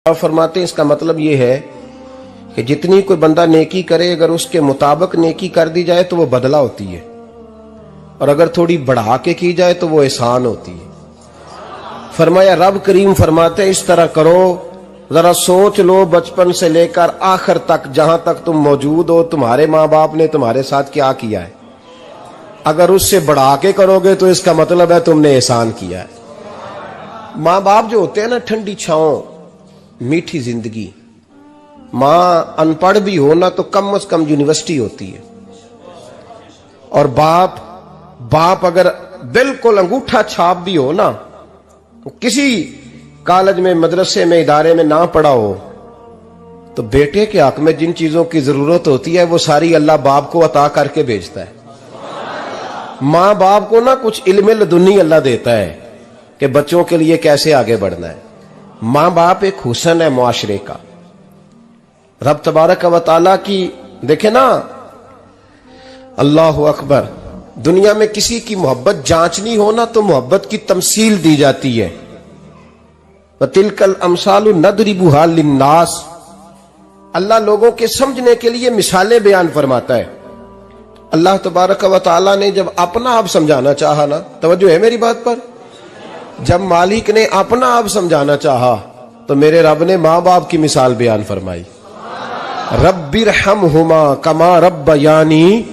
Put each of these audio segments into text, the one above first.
आप फरमाते हैं इसका मतलब ये है कि जितनी कोई बंदा नेकी करे अगर उसके मुताबिक नेकी कर दी जाए तो वो बदला होती है, और अगर थोड़ी बढ़ा के की जाए तो वो एहसान होती है। फरमाया रब करीम फरमाते हैं इस तरह करो, जरा सोच लो बचपन से लेकर आखिर तक जहां तक तुम मौजूद हो तुम्हारे माँ बाप ने तुम्हारे साथ क्या किया है। अगर उससे बढ़ा के करोगे तो इसका मतलब है तुमने एहसान किया है। माँ बाप जो होते हैं ना, ठंडी छाओं मीठी जिंदगी। मां अनपढ़ भी हो ना तो कम से कम यूनिवर्सिटी होती है, और बाप अगर बिल्कुल अंगूठा छाप भी हो ना, किसी कॉलेज में मदरसे में इदारे में ना पढ़ा हो, तो बेटे के हक में जिन चीजों की जरूरत होती है वो सारी अल्लाह बाप को अता करके भेजता है। मां बाप को ना कुछ इल्म लदुन्नी अल्लाह देता है कि बच्चों के लिए कैसे आगे बढ़ना है। मां बाप एक हुस्न है मुआशरे का। रब तबारक व तआला की देखे ना, अल्लाह अकबर, दुनिया में किसी की मोहब्बत जांचनी हो ना तो मोहब्बत की तमसील दी जाती है। तिलकल अमसालु नदरिबुहा लिन्नास, अल्लाह लोगों के समझने के लिए मिसालें बयान फरमाता है। अल्लाह तबारक व तआला ने जब अपना आप समझाना चाहा ना, तवज्जो है मेरी बात पर, जब मालिक ने अपना आप समझाना चाहा तो मेरे रब ने मां बाप की मिसाल बयान फरमाई। रब्बिरहमहुमा कमा रब्बयानी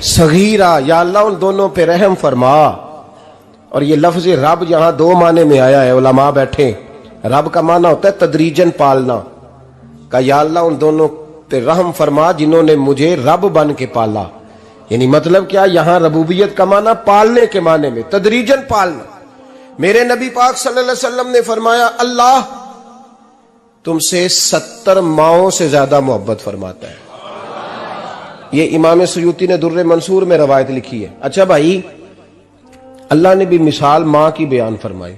सगीरा, या अल्लाह उन दोनों पे रहम फरमा। और ये लफ्ज रब यहां दो माने में आया है, उलमा बैठे। रब का माना होता है तदरीजन पालना का, या अल्लाह उन दोनों पे रहम फरमा जिन्होंने मुझे रब बन के पाला। यानी मतलब क्या, यहां रबूबियत का माना पालने के माने में, तदरीजन पालना। मेरे नबी पाक सल्लल्लाहु अलैहि वसल्लम ने फरमाया अल्लाह तुमसे 70 माओं से ज्यादा मोहब्बत फरमाता है। ये इमाम सुयूती ने दुर्रे मंसूर में रवायत लिखी है। अच्छा भाई, अल्लाह ने भी मिसाल मां की बयान फरमाई।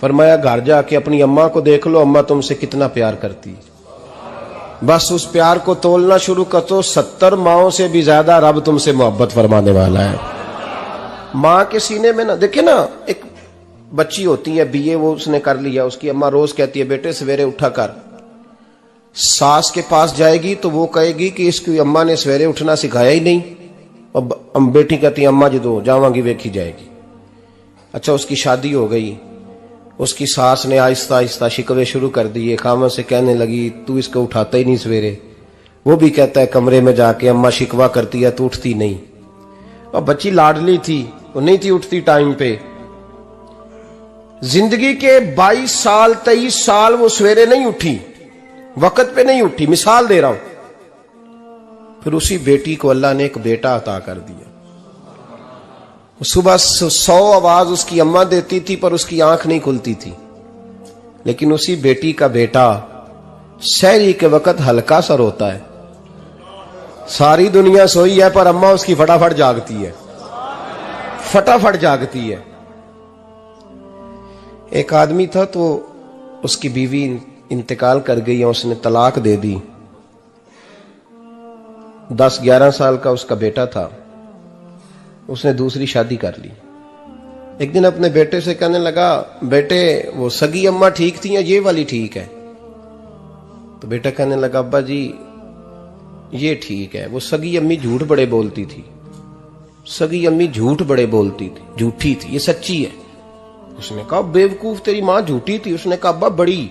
फरमाया घर जाके अपनी अम्मा को देख लो, अम्मा तुमसे कितना प्यार करती है। बस उस प्यार को तोलना शुरू कर तो 70 माओं से भी ज्यादा रब तुमसे मोहब्बत फरमाने वाला है। मां के सीने में ना, देखे ना, एक बच्ची होती है बीए, वो उसने कर लिया, उसकी अम्मा रोज कहती है बेटे सवेरे उठा कर। सास के पास जाएगी तो वो कहेगी कि इसकी अम्मा ने सवेरे उठना सिखाया ही नहीं, और बेटी कहती है अम्मा जी दो जावांगी वेखी जाएगी। अच्छा, उसकी शादी हो गई, उसकी सास ने आहिस्ता आहिस्ता शिकवे शुरू कर दिए, खामन से कहने लगी तू इसको उठाता ही नहीं सवेरे। वो भी कहता है कमरे में जाके अम्मा शिकवा करती है तू उठती नहीं। और बच्ची लाडली थी, वो नहीं थी उठती टाइम पे। जिंदगी के 22 साल 23 साल वो सवेरे नहीं उठी, वक्त पे नहीं उठी, मिसाल दे रहा हूं। फिर उसी बेटी को अल्लाह ने एक बेटा अता कर दिया। सुबह 100 आवाज उसकी अम्मा देती थी पर उसकी आंख नहीं खुलती थी, लेकिन उसी बेटी का बेटा सहरी के वक्त हल्का सा रोता है। सारी दुनिया सोई है पर अम्मा उसकी फटाफट जागती है, फटाफट जागती है। एक आदमी था तो उसकी बीवी इंतकाल कर गई और उसने तलाक दे दी। 10-11 साल का उसका बेटा था, उसने दूसरी शादी कर ली। एक दिन अपने बेटे से कहने लगा बेटे वो सगी अम्मा ठीक थी या ये वाली ठीक है? तो बेटा कहने लगा अब्बा जी ये ठीक है, वो सगी अम्मी झूठ बड़े बोलती थी, सगी अम्मी झूठ बड़े बोलती थी, झूठी थी, ये सच्ची है। उसने कहा बेवकूफ तेरी मां झूठी थी। उसने कहा अब्बा बड़ी।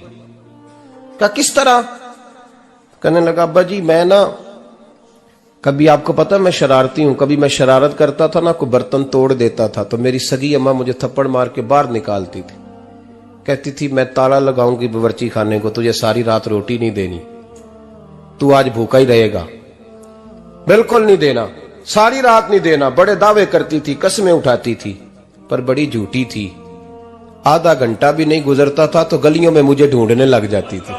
कहा किस तरह? कहने लगा अब्बा जी मैं ना, कभी आपको पता मैं शरारती हूं, कभी मैं शरारत करता था ना, कोई बर्तन तोड़ देता था तो मेरी सगी अम्मा मुझे थप्पड़ मार के बाहर निकालती थी। कहती थी मैं ताला लगाऊंगी बावर्ची खाने को, तुझे सारी रात रोटी नहीं देनी, तू आज भूखा ही रहेगा। बिल्कुल नहीं देना, सारी रात नहीं देना। बड़े दावे करती थी, कसमें उठाती थी, पर बड़ी झूठी थी। आधा घंटा भी नहीं गुजरता था तो गलियों में मुझे ढूंढने लग जाती थी,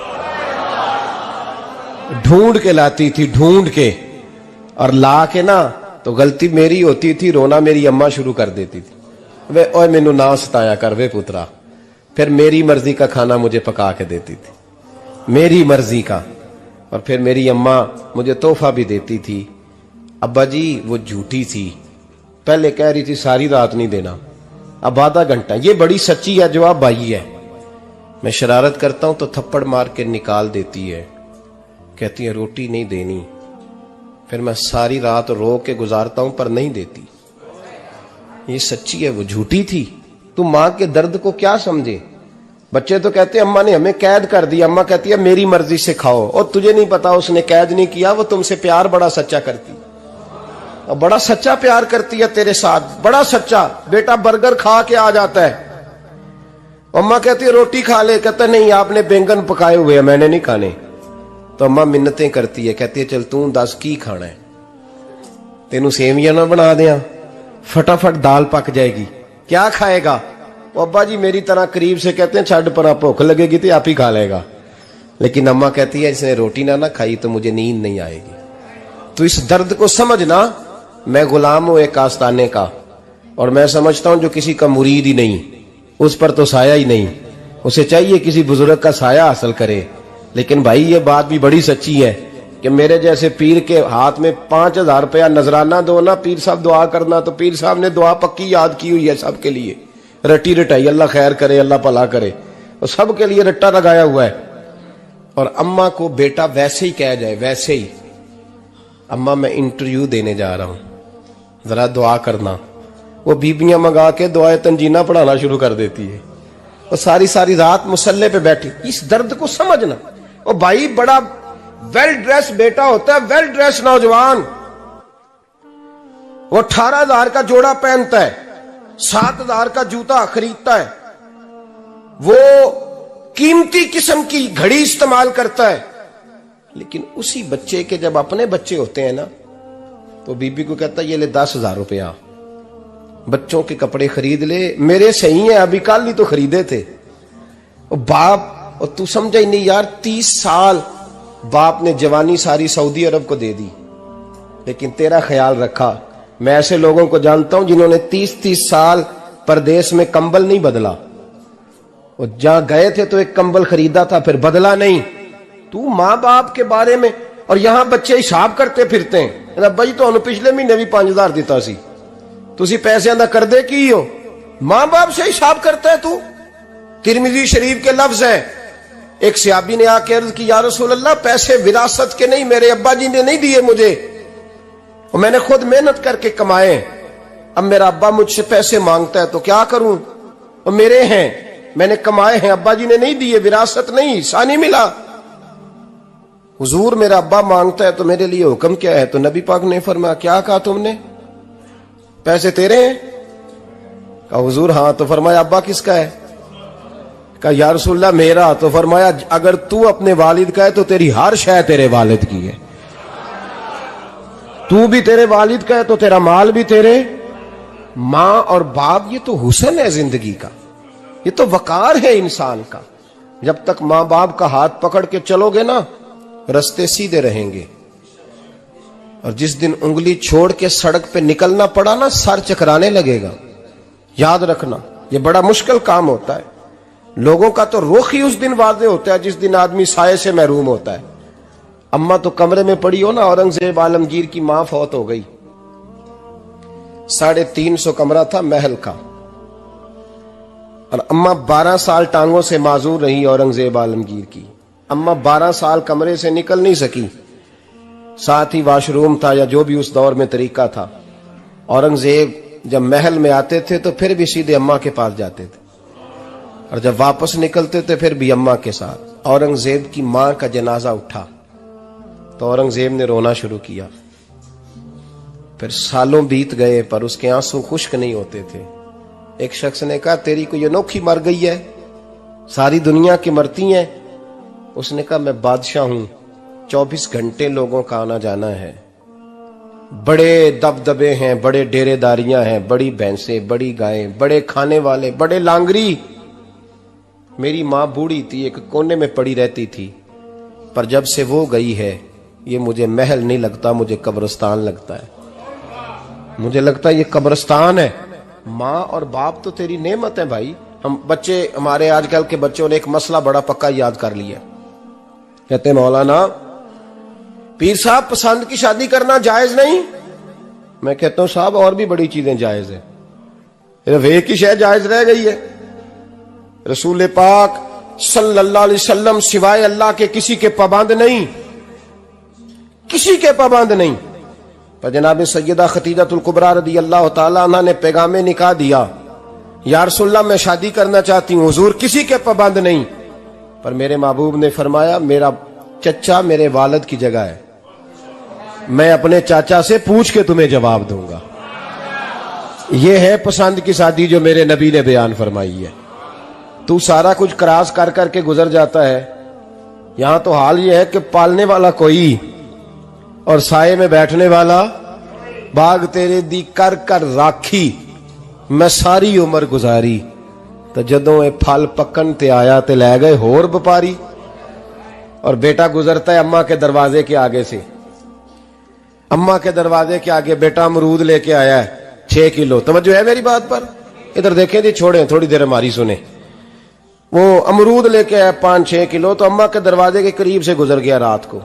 ढूंढ के लाती थी, ढूंढ के, और ला के ना तो गलती मेरी होती थी, रोना मेरी अम्मा शुरू कर देती थी। वे ओए मैनू ना सताया कर वे पुत्रा। फिर मेरी मर्जी का खाना मुझे पका के देती थी, मेरी मर्जी का। और फिर मेरी अम्मा मुझे तोहफा भी देती थी। अब्बा जी वो झूठी थी, पहले कह रही थी सारी रात नहीं देना, अब आधा घंटा। ये बड़ी सच्ची है जवाब भाई है। मैं शरारत करता हूं तो थप्पड़ मार के निकाल देती है, कहती है रोटी नहीं देनी। फिर मैं सारी रात रो के गुजारता हूं पर नहीं देती। ये सच्ची है, वो झूठी थी। तू मां के दर्द को क्या समझे। बच्चे तो कहते हैं अम्मा ने हमें कैद कर दिया, अम्मा कहती है मेरी मर्जी से खाओ। और तुझे नहीं पता उसने कैद नहीं किया, वो तुमसे प्यार बड़ा सच्चा करती, और बड़ा सच्चा प्यार करती है तेरे साथ, बड़ा सच्चा। बेटा बर्गर खा के आ जाता है, अम्मा कहती है रोटी खा ले, कहता नहीं आपने बैंगन पकाए हुए हैं मैंने नहीं खाने। तो अम्मा मिन्नतें करती है, कहती है चल तू दस की खाना है, तेनू सेवियां ना बना दिया, फटाफट दाल पक जाएगी, क्या खाएगा। अब्बा जी मेरी तरह करीब से कहते हैं छड़ पर भूख लगेगी तो आप ही खा लेगा। लेकिन अम्मा कहती है इसने रोटी ना खाई तो मुझे नींद नहीं आएगी। तो इस दर्द को समझना। मैं गुलाम हूं एक आस्ताने का, और मैं समझता हूं जो किसी का मुरीद ही नहीं उस पर तो साया ही नहीं, उसे चाहिए किसी बुजुर्ग का साया हासिल करे। लेकिन भाई ये बात भी बड़ी सच्ची है कि मेरे जैसे पीर के हाथ में 5000 रुपया नजराना दो ना, पीर साहब दुआ करना, तो पीर साहब ने दुआ पक्की याद की हुई है सबके लिए, रटी रटाई, अल्लाह खैर करे अल्लाह भला करे, और सबके लिए रट्टा लगाया हुआ है। और अम्मा को बेटा वैसे ही कह जाए, वैसे ही अम्मा मैं इंटरव्यू देने जा रहा हूं, जरा दुआ करना, वो बीबियां मंगा के दुआए तंजीना पढ़ाना शुरू कर देती है, और सारी सारी रात मुसल्ले पे बैठी। इस दर्द को समझना। और भाई बड़ा वेल ड्रेस बेटा होता है, वेल ड्रेस नौजवान, वो 18,000 का जोड़ा पहनता है, 7,000 का जूता खरीदता है, वो कीमती किस्म की घड़ी इस्तेमाल करता है। लेकिन उसी बच्चे के जब अपने बच्चे होते हैं ना, तो बीबी को कहता है ये ले 10,000 रुपया, बच्चों के कपड़े खरीद ले, मेरे सही है अभी कल ही तो खरीदे थे। और बाप, और तू समझा ही नहीं यार, 30 साल बाप ने जवानी सारी सऊदी अरब को दे दी, लेकिन तेरा ख्याल रखा। मैं ऐसे लोगों को जानता हूं जिन्होंने 30-30 साल परदेश में कंबल नहीं बदला, और जहां गए थे तो एक कंबल खरीदा था फिर बदला नहीं। तू मां बाप के बारे में, और यहां बच्चे हिसाब करते फिरते हैं, रब्बा जी तो पिछले महीने भी 5,000 दिता सी, तुसी पैसे दा कर दे की हो। मां बाप से हिसाब करता है तू। तिरमिजी शरीफ के लफ्ज है, एक सहाबी ने आके अर्ज की या रसूल अल्लाह पैसे विरासत के नहीं, मेरे अब्बा जी ने नहीं दिए मुझे, और मैंने खुद मेहनत करके कमाए, अब मेरा अब्बा मुझसे पैसे मांगता है तो क्या करूं, और मेरे हैं, मैंने कमाए हैं, अब्बा जी ने नहीं दिए, विरासत नहीं, हिस्सा नहीं मिला। हुजूर मेरा अब्बा मांगता है तो मेरे लिए हुक्म क्या है। तो नबी पाक ने फरमाया क्या कहा तुमने, पैसे तेरे हैं? कहा हुजूर हाँ। तो फरमाया अब्बा किसका है? कहा या रसूलल्लाह मेरा। तो फरमाया अगर तू अपने वालिद का है तो तेरी हर शय तेरे वालिद की है, तू भी तेरे वालिद का है तो तेरा माल भी तेरे। मां और बाप ये तो हुस्न है जिंदगी का, ये तो वकार है इंसान का। जब तक मां बाप का हाथ पकड़ के चलोगे ना, रास्ते सीधे रहेंगे, और जिस दिन उंगली छोड़ के सड़क पे निकलना पड़ा ना, सर चकराने लगेगा। याद रखना ये बड़ा मुश्किल काम होता है। लोगों का तो रुख ही उस दिन वादे होता है जिस दिन आदमी साये से महरूम होता है। अम्मा तो कमरे में पड़ी हो ना, औरंगजेब आलमगीर की मां फौत हो गई, 350 कमरा था महल का, और अम्मा 12 साल टांगों से माजूर रही औरंगजेब आलमगीर की। अम्मा 12 साल कमरे से निकल नहीं सकी, साथ ही वाशरूम था या जो भी उस दौर में तरीका था। औरंगजेब जब महल में आते थे तो फिर भी सीधे अम्मा के पास जाते थे, और जब वापस निकलते थे फिर भी अम्मा के साथ। औरंगजेब की मां का जनाजा उठा तो औरंगजेब ने रोना शुरू किया। फिर सालों बीत गए पर उसके आंसू खुश्क नहीं होते थे। एक शख्स ने कहा तेरी कोई अनोखी मर गई है, सारी दुनिया की मरती हैं। उसने कहा मैं बादशाह हूं, 24 घंटे लोगों का आना जाना है, बड़े दबदबे हैं, बड़े डेरेदारियां हैं, बड़ी भैंसें, बड़ी गायें, बड़े खाने वाले, बड़े लांगरी। मेरी मां बूढ़ी थी, एक कोने में पड़ी रहती थी, पर जब से वो गई है ये मुझे महल नहीं लगता, मुझे कब्रिस्तान लगता है। मुझे लगता है ये कब्रिस्तान है। मां और बाप तो तेरी नेमत है भाई। हम बच्चे, हमारे आजकल के बच्चों ने एक मसला बड़ा पक्का याद कर लिया, कहते मौलाना पीर साहब पसंद की शादी करना जायज नहीं। मैं कहता हूं साहब और भी बड़ी चीजें जायज है, सिर्फ एक ही शय जायज रह गई है। रसूल पाक सल्लल्लाहु अलैहि वसल्लम सिवाय अल्लाह के किसी के पाबंद नहीं, किसी के पाबंद नहीं। पर जनाब सैयदा खतीजतुल कुबरा रदी अल्लाह ताला अन्हा ने पैगामे निकाह दिया, या रसूलल्लाह मैं शादी करना चाहती हूँ, हुजूर किसी के पाबंद नहीं। पर मेरे महबूब ने फरमाया मेरा चचा मेरे वालिद की जगह है, मैं अपने चाचा से पूछ के तुम्हें जवाब दूंगा। यह है पसंद की शादी जो मेरे नबी ने बयान फरमाई है। तू सारा कुछ क्रॉस कर करके गुजर जाता है। यहां तो हाल यह है कि पालने वाला कोई और साये में बैठने वाला, बाग तेरे दी कर कर राखी मैं सारी उम्र गुजारी, तो जदों ये फल पकन ते आया ते लै गए होर व्यापारी। और बेटा गुजरता है अम्मा के दरवाजे के आगे से, अम्मा के दरवाजे के आगे बेटा अमरूद लेके आया है 6 किलो। तवज्जो है मेरी बात पर? इधर देखें जी, छोड़ें थोड़ी देर हमारी सुने। वो अमरूद लेके आया 5-6 किलो, तो अम्मा के दरवाजे के करीब से गुजर गया रात को।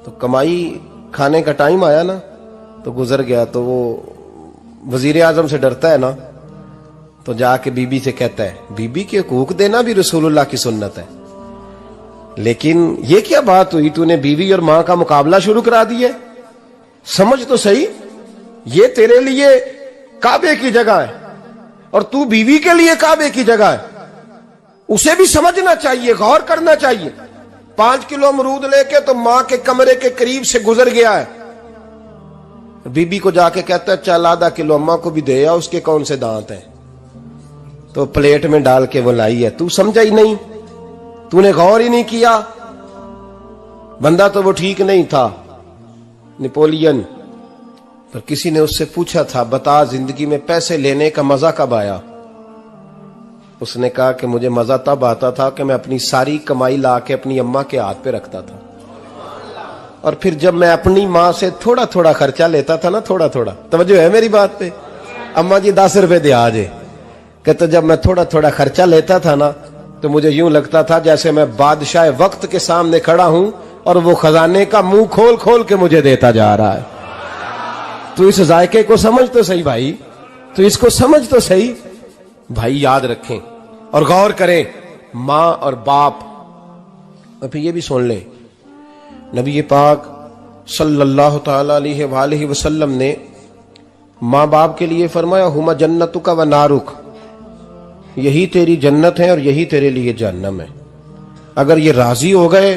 तो कमाई खाने का टाइम आया ना, तो गुजर गया। तो वो वजीर आजम से डरता है ना, तो जाके बीबी से कहता है बीबी के हुकूक देना भी रसूलुल्लाह की सुन्नत है। लेकिन ये क्या बात हुई, तूने बीवी और मां का मुकाबला शुरू करा दिया? समझ तो सही, ये तेरे लिए काबे की जगह है और तू बीवी के लिए काबे की जगह है। उसे भी समझना चाहिए, गौर करना चाहिए। 5 किलो अमरूद लेके तो मां के कमरे के करीब से गुजर गया है। बीबी को जाके कहता है चल आधा किलो अम्मा को भी दे आ, उसके कौन से दांत हैं। तो प्लेट में डाल के वो लाई है। तू समझा ही नहीं, तूने गौर ही नहीं किया। बंदा तो वो ठीक नहीं था, नेपोलियन। पर किसी ने उससे पूछा था बता जिंदगी में पैसे लेने का मजा कब आया? उसने कहा कि मुझे मजा तब आता था कि मैं अपनी सारी कमाई ला के अपनी अम्मा के हाथ पे रखता था, और फिर जब मैं अपनी माँ से थोड़ा थोड़ा खर्चा लेता था ना, थोड़ा थोड़ा, तवज्जो है मेरी बात पे? अम्मा जी 10 रुपए दे आजे, कहते जब मैं थोड़ा थोड़ा खर्चा लेता था ना, तो मुझे यूं लगता था जैसे मैं बादशाह वक्त के सामने खड़ा हूं और वो खजाने का मुंह खोल खोल के मुझे देता जा रहा है। तू इस जायके को समझ तो सही भाई, तू इसको समझ तो सही भाई। याद रखें और गौर करें, मां और बाप। और फिर ये भी सुन ले, नबी पाक सल्लल्लाहु ताला अलैहि वसल्लम ने मां बाप के लिए फरमाया हुमा जन्नतुका व नारुक, यही तेरी जन्नत है और यही तेरे लिए जहन्नम है। अगर ये राजी हो गए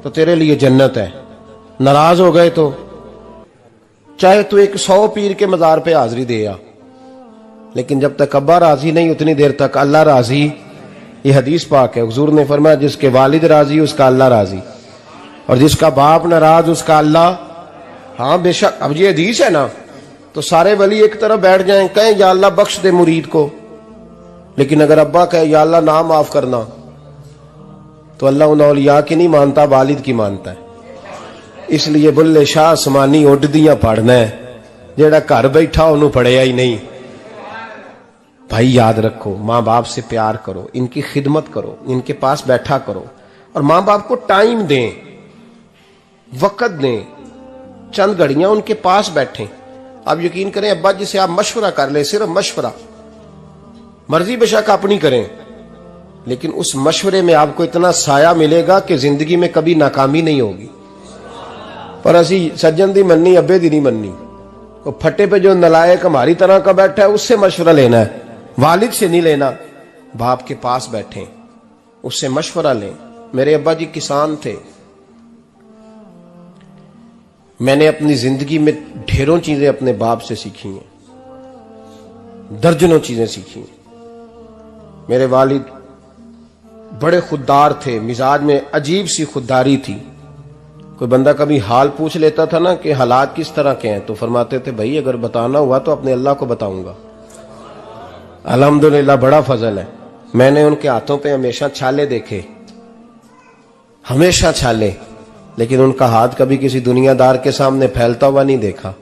तो तेरे लिए जन्नत है, नाराज हो गए तो चाहे तू 100 पीर के मजार पे हाजिरी दे आ, लेकिन जब तक अब्बा राजी नहीं उतनी देर तक अल्लाह राजी। ये हदीस पाक है, हुजूर ने फरमाया जिसके वालिद राजी उसका अल्लाह राजी, और जिसका बाप नाराज उसका अल्लाह। हाँ बेशक, अब ये हदीस है ना, तो सारे वली एक तरफ बैठ जाएं, कहें या अल्लाह बख्श दे मुरीद को, लेकिन अगर अब्बा कहे या अल्लाह ना माफ करना, तो अल्लाह उन औलिया की नहीं मानता, वालिद की मानता है। इसलिए बुल्ले शाह आसमानी उड्डियां पढ़ना है, जेड़ा घर बैठा उन्होंने पढ़िया ही नहीं। भाई याद रखो, माँ बाप से प्यार करो, इनकी खिदमत करो, इनके पास बैठा करो, और माँ बाप को टाइम दें, वक्त दें, चंद घड़ियां उनके पास बैठें। आप यकीन करें, अब्बा जी से आप मशवरा कर ले, सिर्फ मशवरा, मर्जी बेशक अपनी करें, लेकिन उस मशवरे में आपको इतना साया मिलेगा कि जिंदगी में कभी नाकामी नहीं होगी। पर असी सज्जन दी मननी, अब्बे दी नहीं मननी। तो फटे पे जो नलायक हमारी तरह का बैठा है उससे मशवरा लेना है, वालिद से नहीं लेना। बाप के पास बैठे, उससे मशवरा लें। मेरे अब्बा जी किसान थे, मैंने अपनी जिंदगी में ढेरों चीजें अपने बाप से सीखी हैं, दर्जनों चीजें सीखी हैं। मेरे वालिद बड़े खुददार थे, मिजाज में अजीब सी खुददारी थी। कोई बंदा कभी हाल पूछ लेता था ना कि हालात किस तरह के हैं, तो फरमाते थे भाई अगर बताना हुआ तो अपने अल्लाह को बताऊंगा। अल्हम्दुलिल्लाह बड़ा फजल है, मैंने उनके हाथों पे हमेशा छाले देखे, हमेशा छाले, लेकिन उनका हाथ कभी किसी दुनियादार के सामने फैलता हुआ नहीं देखा।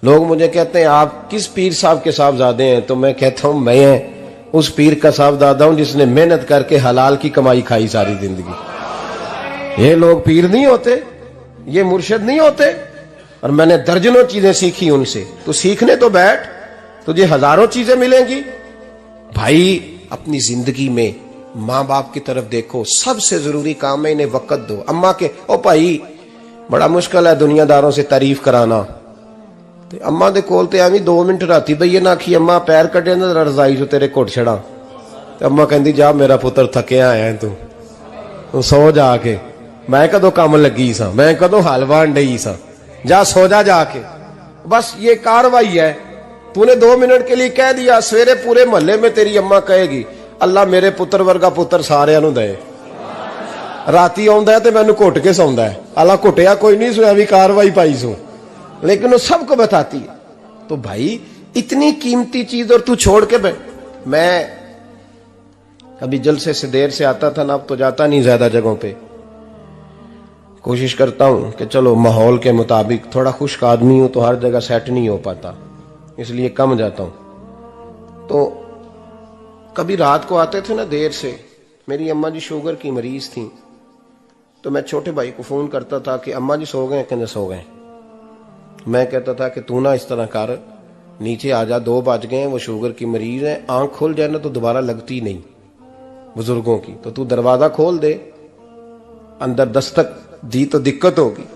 लोग मुझे कहते हैं आप किस पीर साहब के साहबजादे हैं, तो मैं कहता हूं मैं उस पीर का साहबजादा हूं जिसने मेहनत करके हलाल की कमाई खाई सारी जिंदगी। ये लोग पीर नहीं होते, ये मुर्शिद नहीं होते, और मैंने दर्जनों चीजें सीखी उनसे। तो सीखने तो बैठ, तुझे हजारों चीजें मिलेंगी। भाई अपनी जिंदगी में माँ बाप की तरफ देखो, सबसे जरूरी काम है इन्हें वक्त दो। अम्मा के ओ भाई बड़ा मुश्किल है दुनियादारों से तारीफ कराना, ते अम्मा दे कोल ते एवं 2 मिनट राती बईए ना आखी अम्मा पैर कटे ना रजाई चो तेरे घुट छड़ा, अम्मा कहती जा मेरा पुत्र थकिया आया तू सो जाके, मैं कदों काम लगी सा, मैं कदों हल वाहन डई सा, जा सो जा जाके। बस ये कार्रवाई है, तूने 2 मिनट के लिए कह दिया, सवेरे पूरे मोहल्ले में तेरी अम्मा कहेगी अल्लाह मेरे पुत्र वर्गा पुत्र सारिਆਂ ਨੂੰ दे। राती आउंदा है ते मैनू घुट के सौंदा है, अल्लाह घुटिया कोई नहीं सुना भी कार्रवाई पाई सू, लेकिन वो सबको बताती है। तो भाई इतनी कीमती चीज और तू छोड़ के मैं कभी जलसे से देर से आता था ना, अब तो जाता नहीं ज्यादा जगहों पे, कोशिश करता हूं कि चलो माहौल के मुताबिक, थोड़ा खुश्क आदमी हूं तो हर जगह सेट नहीं हो पाता, इसलिए कम जाता हूं। तो कभी रात को आते थे ना देर से, मेरी अम्मा जी शुगर की मरीज थी, तो मैं छोटे भाई को फोन करता था कि अम्मा जी सो गए, कहते सो गए। मैं कहता था कि तू ना इस तरह कर, नीचे आ जा, 2 बज गए, वो शुगर की मरीज है, आंख खुल जाए ना तो दोबारा लगती नहीं बुजुर्गों की, तो तू दरवाजा खोल दे, अंदर दस्तक दी तो दिक्कत होगी।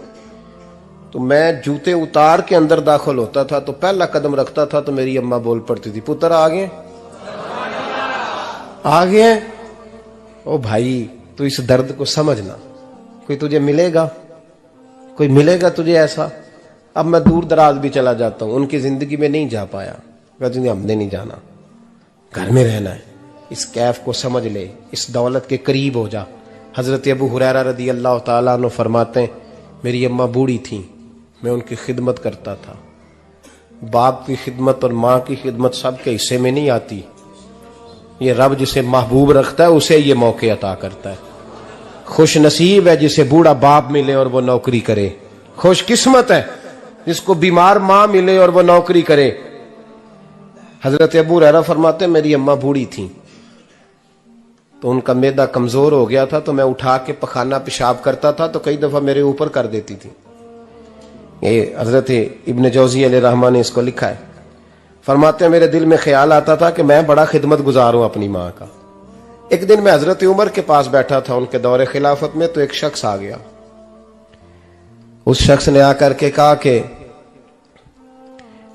तो मैं जूते उतार के अंदर दाखिल होता था, तो पहला कदम रखता था तो मेरी अम्मा बोल पड़ती थी पुत्र आ गए, आ गए। ओ भाई तू इस दर्द को समझना, कोई तुझे मिलेगा, कोई मिलेगा तुझे ऐसा। अब मैं दूर दराज भी चला जाता हूं, उनकी जिंदगी में नहीं जा पाया, कहते हमने नहीं जाना, घर में रहना है, इस कैफ को समझ ले, इस दौलत के करीब हो जा। हजरत अबू हुरैरा रदी अल्लाह ताला अन्हु फरमाते हैं मेरी अम्मा बूढ़ी थी, मैं उनकी खिदमत करता था। बाप की खिदमत और माँ की खिदमत सबके हिस्से में नहीं आती, ये रब जिसे महबूब रखता है उसे ये मौके अता करता है। खुश नसीब है जिसे बूढ़ा बाप मिले और वो नौकरी करे, खुश किस्मत है जिसको बीमार माँ मिले और वो नौकरी करे। हजरत अबू हुरैरा फरमाते मेरी अम्मा बूढ़ी थी, तो उनका मैदा कमजोर हो गया था, तो मैं उठा के पखाना पेशाब करता था तो कई दफा मेरे ऊपर कर देती थी। ये हजरत इब्न जौजी अलैहि रहमान ने इसको लिखा है, फरमाते हैं मेरे दिल में ख्याल आता था कि मैं बड़ा खिदमत गुजार हूं अपनी माँ का। एक दिन मैं हजरत उमर के पास बैठा था उनके दौरे खिलाफत में, तो एक शख्स आ गया, उस शख्स ने आकर के कहा कि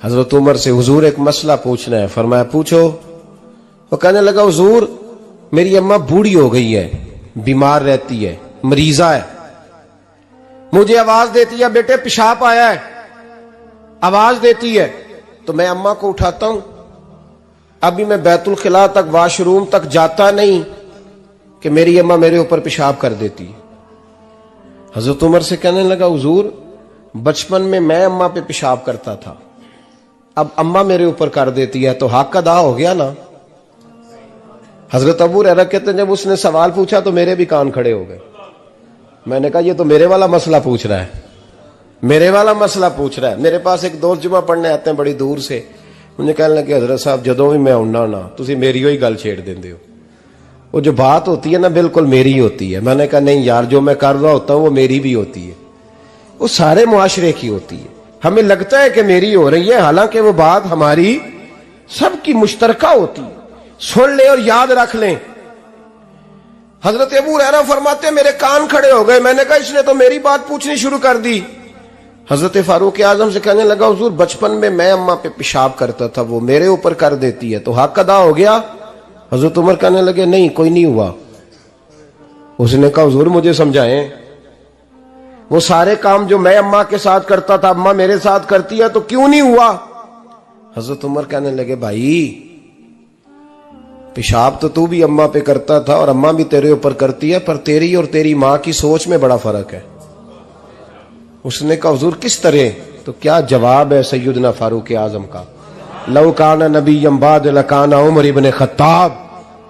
हजरत उमर से हुजूर एक मसला पूछना है। फरमाया पूछो। वो कहने लगा हुजूर मेरी अम्मा बूढ़ी हो गई है, बीमार रहती है, मरीजा है, मुझे आवाज देती है बेटे पेशाब आया है, आवाज देती है, तो मैं अम्मा को उठाता हूं, अभी मैं बैतुल खिला तक वॉशरूम तक जाता नहीं कि मेरी अम्मा मेरे ऊपर पेशाब कर देती है। हजरत उमर से कहने लगा हुजूर बचपन में मैं अम्मा पे पेशाब करता था, अब अम्मा मेरे ऊपर कर देती है तो हक अदा हो गया ना। हजरत अबू हुरैरा कहते हैं जब उसने सवाल पूछा तो मेरे भी कान खड़े हो गए। मैंने कहा ये तो मेरे वाला मसला पूछ रहा है, मेरे वाला मसला पूछ रहा है। मेरे पास एक दोस्त जुमा पढ़ने आते हैं बड़ी दूर से, मुझे कहने लगे हजरत साहब जदों भी मैं आउना ना तुसी मेरी ही गल छेड़ देंदे हो, वो जो बात होती है ना बिल्कुल मेरी ही होती है। मैंने कहा नहीं यार जो मैं कर रहा होता हूं वो मेरी भी होती है, वो सारे मुआशरे की होती है। हमें लगता है कि मेरी हो रही है, हालांकि वो बात हमारी सबकी मुश्तरका होती है। सुन ले और याद रख लें। हजरत अबू हुरैरा फरमाते मेरे कान खड़े हो गए। मैंने कहा इसने तो मेरी बात पूछनी शुरू कर दी। हजरत फारूक आजम से कहने लगा हुजूर बचपन में मैं अम्मा पे पेशाब करता था, वो मेरे ऊपर कर देती है तो हक अदा हो गया। हजरत उमर कहने लगे नहीं कोई नहीं हुआ। उसने कहा हुजूर मुझे समझाएं, वो सारे काम जो मैं अम्मा के साथ करता था अम्मा मेरे साथ करती है तो क्यों नहीं हुआ। हजरत उमर कहने लगे भाई पेशाब तो तू भी अम्मा पे करता था और अम्मा भी तेरे ऊपर करती है, पर तेरी और तेरी माँ की सोच में बड़ा फर्क है। उसने कहा हुजूर किस तरह, तो क्या जवाब है सैयदना फारूक आजम का, लौ काना नबी बाद लकाना उमर इब्न खत्ताब।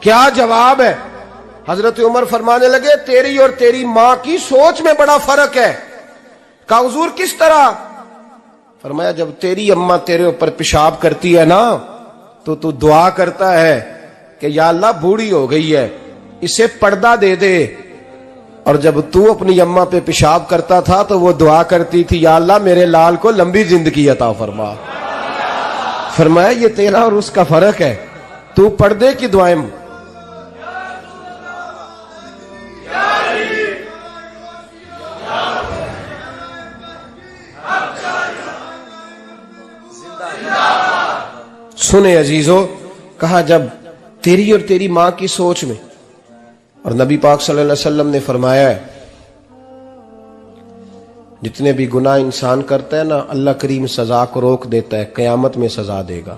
क्या जवाब है। हजरत उमर फरमाने लगे तेरी और तेरी माँ की सोच में बड़ा फर्क है। कहा हुजूर किस तरह। फरमाया जब तेरी अम्मा तेरे ऊपर पेशाब करती है ना तो तू दुआ करता है कि या अल्लाह बूढ़ी हो गई है इसे पर्दा दे दे, और जब तू अपनी अम्मा पे पेशाब करता था तो वो दुआ करती थी या अल्लाह मेरे लाल को लंबी जिंदगी अता फरमा। फरमाया ये तेरा और उसका फर्क है, तू पर्दे की दुआएं सुने अजीजों, कहा जब तेरी और तेरी मां की सोच में, और नबी पाक सल्लल्लाहु अलैहि वसल्लम ने फरमाया है जितने भी गुनाह इंसान करता है ना, अल्लाह करीम सजा को रोक देता है, कयामत में सजा देगा।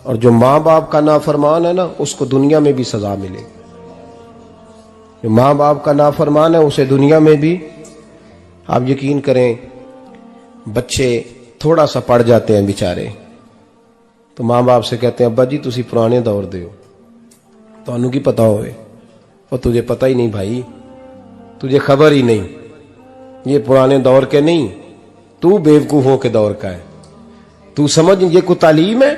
और जो माँ बाप का नाफरमान है ना, उसको दुनिया में भी सजा मिलेगी। जो माँ बाप का नाफरमान है उसे दुनिया में भी, आप यकीन करें, बच्चे थोड़ा सा पढ़ जाते हैं बेचारे, तो माँ बाप से कहते हैं अब्बा जी तुसी पुराने दौर दे हो, तो की पता होवे, और तुझे पता ही नहीं भाई, तुझे खबर ही नहीं, ये पुराने दौर के नहीं, तू बेवकूफों के दौर का है, तू समझ ये कोई तालीम है।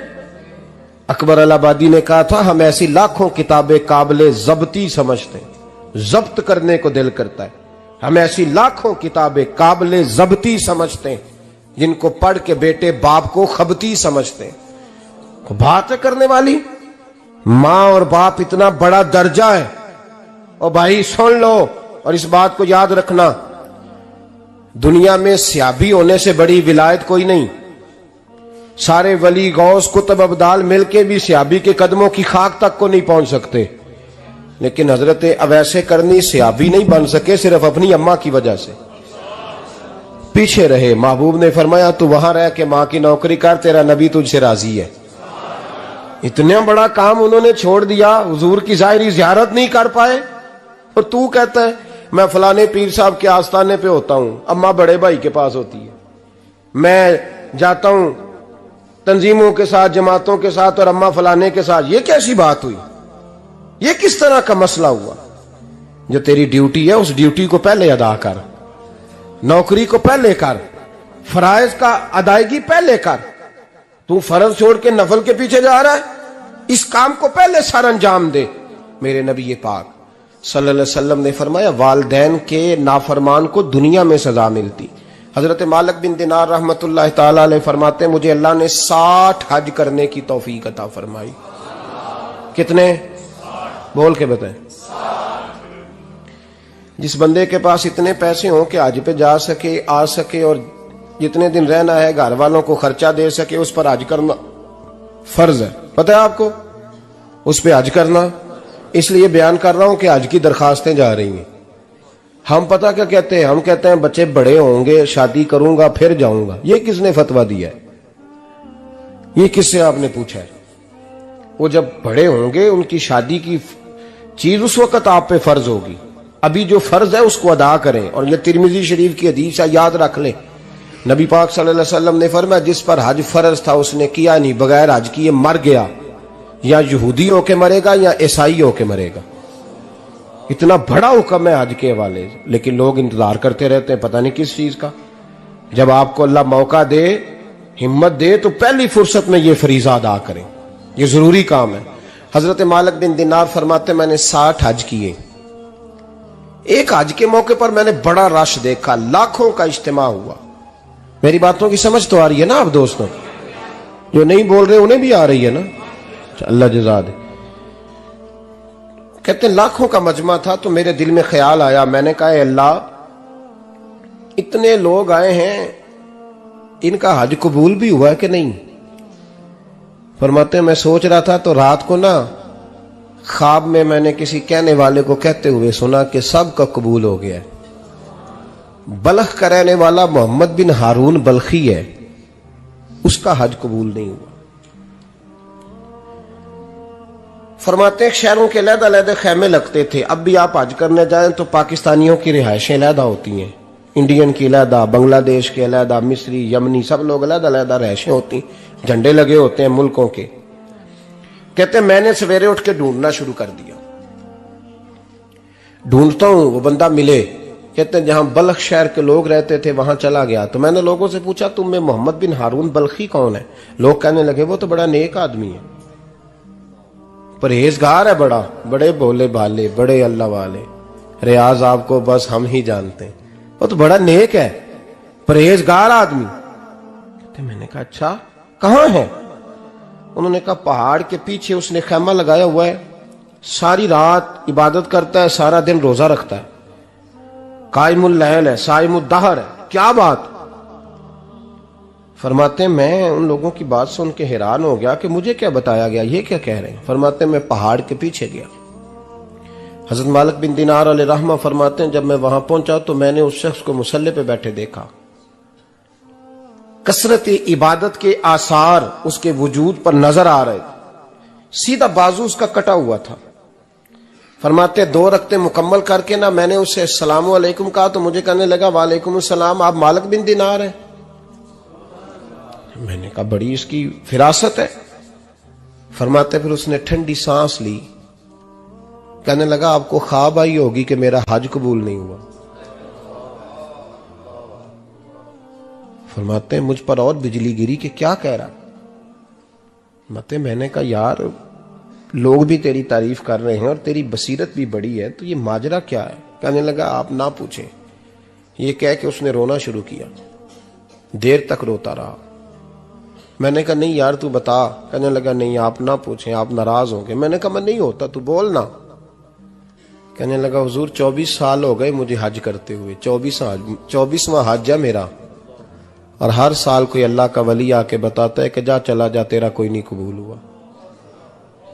अकबर अलाहाबादी ने कहा था हम ऐसी लाखों किताबें काबिले जब्ती समझते हैं, जब्त करने को दिल करता है, हम ऐसी लाखों किताबें काबिले जब्ती समझते हैं जिनको पढ़ के बेटे बाप को खबती समझते हैं। बात है करने वाली, मां और बाप इतना बड़ा दर्जा है। और भाई सुन लो और इस बात को याद रखना, दुनिया में सियाबी होने से बड़ी विलायत कोई नहीं। सारे वली गौस कुतुब अब्दाल मिलके भी सियाबी के कदमों की खाक तक को नहीं पहुंच सकते, लेकिन हजरत अवैसे करनी सियाबी नहीं बन सके सिर्फ अपनी अम्मा की वजह से, पीछे रहे। महबूब ने फरमाया तू वहां रह के मां की नौकरी कर, तेरा नबी तुझसे राजी है। इतना बड़ा काम उन्होंने छोड़ दिया, हुजूर की जाहिरी जियारत नहीं कर पाए, और तू कहता है मैं फलाने पीर साहब के आस्थाने पे होता हूं, अम्मा बड़े भाई के पास होती है, मैं जाता हूं तंजीमों के साथ, जमातों के साथ, और अम्मा फलाने के साथ। ये कैसी बात हुई? ये किस तरह का मसला हुआ? जो तेरी ड्यूटी है उस ड्यूटी को पहले अदा कर, नौकरी को पहले कर, फराइज का अदायगी पहले कर। तू फर्ज छोड़ के नफल के पीछे जा रहा है, इस काम को पहले सर अंजाम दे। मेरे नबी पाक सल्लल्लाहु अलैहि वसल्लम ने फरमाया वालिदैन के नाफरमान को दुनिया में सजा मिलती। हजरत मालिक बिन दिनार रहमतुल्लाह ताला अलैह फरमाते मुझे अल्लाह ने 60 हज करने की तौफीक अता फरमाई। कितने? बोल के बताएं। जिस बंदे के पास इतने पैसे हों कि हज पे जा सके, आ सके, और जितने दिन रहना है घर वालों को खर्चा दे सके, उस पर हज करना फर्ज है। पता है आपको, उस पर हज करना। इसलिए बयान कर रहा हूं कि हज की दरखास्तें जा रही हैं। हम पता क्या कहते हैं? हम कहते हैं बच्चे बड़े होंगे, शादी करूंगा फिर जाऊंगा। ये किसने फतवा दिया है? ये किससे आपने पूछा है? वो जब बड़े होंगे उनकी शादी की चीज उस वक्त आप पे फर्ज होगी। अभी जो फर्ज है उसको अदा करें। और ये तिरमिजी शरीफ की हदीस है, याद रख ले। नबी पाक सल्लल्लाहु अलैहि वसल्लम ने फरमाया जिस पर हज फर्ज था उसने किया नहीं, बगैर हज किए मर गया, या यहूदी होके मरेगा या ईसाई होके मरेगा। इतना बड़ा हुक्म है हज के हवाले, लेकिन लोग इंतजार करते रहते हैं पता नहीं किस चीज का। जब आपको अल्लाह मौका दे, हिम्मत दे, तो पहली फुर्सत में ये फरीजा अदा करें, ये जरूरी काम है। हजरत मालिक बिन दिनार फरमाते मैंने 60 हज किए। एक हज के मौके पर मैंने बड़ा रश देखा, लाखों का इज्तिमा हुआ। मेरी बातों की समझ तो आ रही है ना आप दोस्तों? जो नहीं बोल रहे उन्हें भी आ रही है ना? अल्लाह जज़ा दे। कहते लाखों का मजमा था, तो मेरे दिल में ख्याल आया, मैंने कहा अल्लाह इतने लोग आए हैं, इनका हज कबूल भी हुआ है कि नहीं? फरमाते मैं सोच रहा था तो रात को ना ख्वाब में मैंने किसी कहने वाले को कहते हुए सुना कि सबका कबूल हो गया है। बल्ख का रहने वाला मोहम्मद बिन हारून बल्खी है, उसका हज कबूल नहीं हुआ। फरमाते शहरों के अलग-अलग खैमे लगते थे। अब भी आप हज करने जाएं तो पाकिस्तानियों की रिहायशें अलग होती हैं, इंडियन की अलग, बांग्लादेश के अलग, मिस्री, यमनी, सब लोग अलग-अलग रिहायशें होती, झंडे लगे होते हैं मुल्कों के। कहते मैंने सवेरे उठ के ढूंढना शुरू कर दिया, ढूंढता हूं वो बंदा मिले। कहते जहां बल्ख शहर के लोग रहते थे वहां चला गया, तो मैंने लोगों से पूछा तुम में मोहम्मद बिन हारून बल्खी कौन है? लोग कहने लगे वो तो बड़ा नेक आदमी है, परहेजगार है, बड़े भोले भाले, बड़े अल्लाह वाले, रियाज आपको बस हम ही जानते हैं, वो तो बड़ा नेक है, परहेजगार आदमी। कहते मैंने कहा अच्छा कहां है? उन्होंने कहा पहाड़ के पीछे उसने खैमा लगाया हुआ है, सारी रात इबादत करता है, सारा दिन रोजा रखता है, कायमुल लैल है, साइमुद दहर है। क्या बात? फरमाते हैं मैं उन लोगों की बात सुन के हैरान हो गया कि मुझे क्या बताया गया, ये क्या कह रहे हैं। फरमाते हैं मैं पहाड़ के पीछे गया। हजरत मालिक बिन दिनार अलैहि रहमा फरमाते हैं जब मैं वहां पहुंचा तो मैंने उस शख्स को मुसल्ले पे बैठे देखा। कसरत इबादत के आसार उसके वजूद पर नजर आ रहे थे। सीधा बाजू उसका कटा हुआ था। फरमाते 2 रकते मुकम्मल करके ना मैंने उससे अस्सलाम वालेकुम कहा तो मुझे कहने लगा वालेकुम अस्सलाम, आप मालिक बिन दिनार हैं। मैंने कहा बड़ी इसकी फिरासत है। फरमाते फिर उसने ठंडी सांस ली, कहने लगा आपको ख्वाब आई होगी कि मेरा हज कबूल नहीं हुआ। फरमाते हैं मुझ पर और बिजली गिरी कि क्या कह रहा। मते मैंने कहा यार लोग भी तेरी तारीफ कर रहे हैं और तेरी बसीरत भी बड़ी है, तो ये माजरा क्या है। कहने लगा आप ना पूछें। ये कह के उसने रोना शुरू किया, देर तक रोता रहा। मैंने कहा नहीं यार तू बता। कहने लगा नहीं आप ना पूछें, आप नाराज होंगे। मैंने कहा मैं नहीं होता, तू बोल ना। कहने लगा हुजूर 24 साल हो गए मुझे हज करते हुए, 24वां हज है मेरा, और हर साल कोई अल्लाह का वली आके बताता है कि जा चला जा तेरा कोई नहीं कबूल हुआ।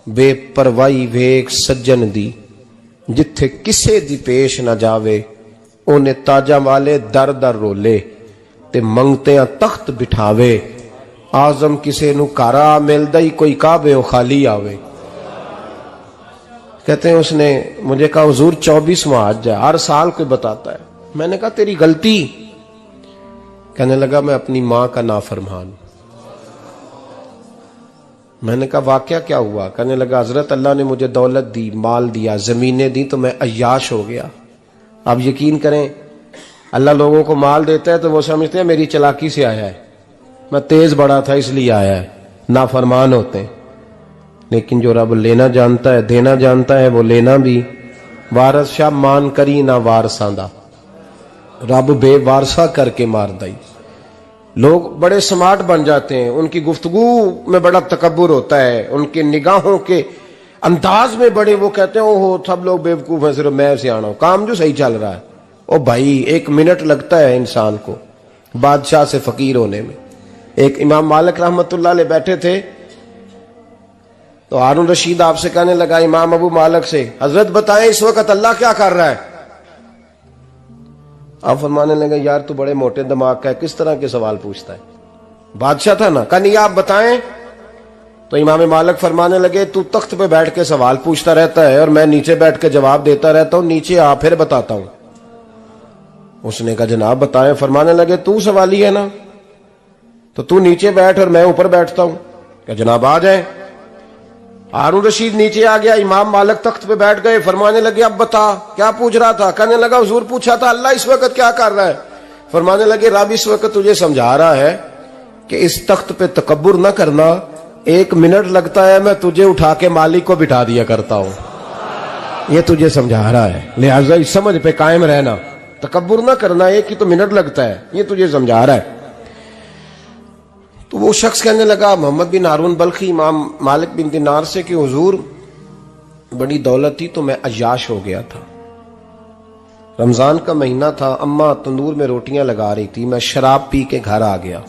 बेपरवाही वेख सज्जन दी जिथे किसे दी पेश ना जावे, ओने ताजा वाले दर दर रोले ते मंगते तख्त बिठावे। आजम किसे नु कारा मिलदा ही कोई काबे ओ खाली आवे। कहते हैं उसने मुझे कहा हुजूर 24वां हज है, हर साल कोई बताता है। मैंने कहा तेरी गलती। कहने लगा मैं अपनी मां का नाफरमान। मैंने कहा वाकया क्या हुआ। कहने लगा हजरत अल्लाह ने मुझे दौलत दी, माल दिया, जमीनें दी, तो मैं अय्याश हो गया। आप यकीन करें अल्लाह लोगों को माल देता है तो वो समझते हैं मेरी चालाकी से आया है, मैं तेज बड़ा था इसलिए आया है। नाफरमान होते हैं। लेकिन जो रब लेना जानता है, देना जानता है, वो लेना भी। वारस शाह मान करी ना वारसां दा, रब बेवारसा करके मार दई। लोग बड़े स्मार्ट बन जाते हैं, उनकी गुफ्तगू में बड़ा तकब्बुर होता है, उनके निगाहों के अंदाज में बड़े, वो कहते हैं ओहो सब लोग बेवकूफ हैं, सिर्फ मैं सियाना हूं, काम जो सही चल रहा है। ओ भाई 1 मिनट लगता है इंसान को बादशाह से फकीर होने में। एक इमाम मालिक रहमतुल्लाह अलैह बैठे थे तो हारून रशीद आपसे कहने लगा इमाम अबू मालिक से, हजरत बताएं इस वक्त अल्लाह क्या कर रहा है। आप फरमाने लगे यार तू बड़े मोटे दिमाग का है, किस तरह के सवाल पूछता है। बादशाह था ना, कहा नहीं आप बताएं। तो इमाम मालिक फरमाने लगे तू तख्त पे बैठ के सवाल पूछता रहता है और मैं नीचे बैठ के जवाब देता रहता हूं, नीचे आ फिर बताता हूं। उसने कहा जनाब बताएं। फरमाने लगे तू सवाली है ना, तो तू नीचे बैठ और मैं ऊपर बैठता हूं। कहा जनाब आ जाए। हारून रशीद नीचे आ गया, इमाम मालिक तख्त पे बैठ गए। फरमाने लगे अब बता क्या पूछ रहा था। कहने लगा हुजूर पूछा था अल्लाह इस वक्त क्या कर रहा है। फरमाने लगे रब इस वक्त तुझे समझा रहा है कि इस तख्त पे तकब्बुर न करना, 1 मिनट लगता है मैं तुझे उठा के मालिक को बिठा दिया करता हूं, ये तुझे समझा रहा है, लिहाजा इस समझ पे कायम रहना, तकब्बुर न करना, 1 ही तो मिनट लगता है, ये तुझे समझा रहा है। तो वो शख्स कहने लगा मोहम्मद बिन हारून बल्खी इमाम मालिक बिन दिनार से कि हुजूर बड़ी दौलत थी तो मैं अय्याश हो गया था। रमजान का महीना था, अम्मा तंदूर में रोटियां लगा रही थी, मैं शराब पी के घर आ गया।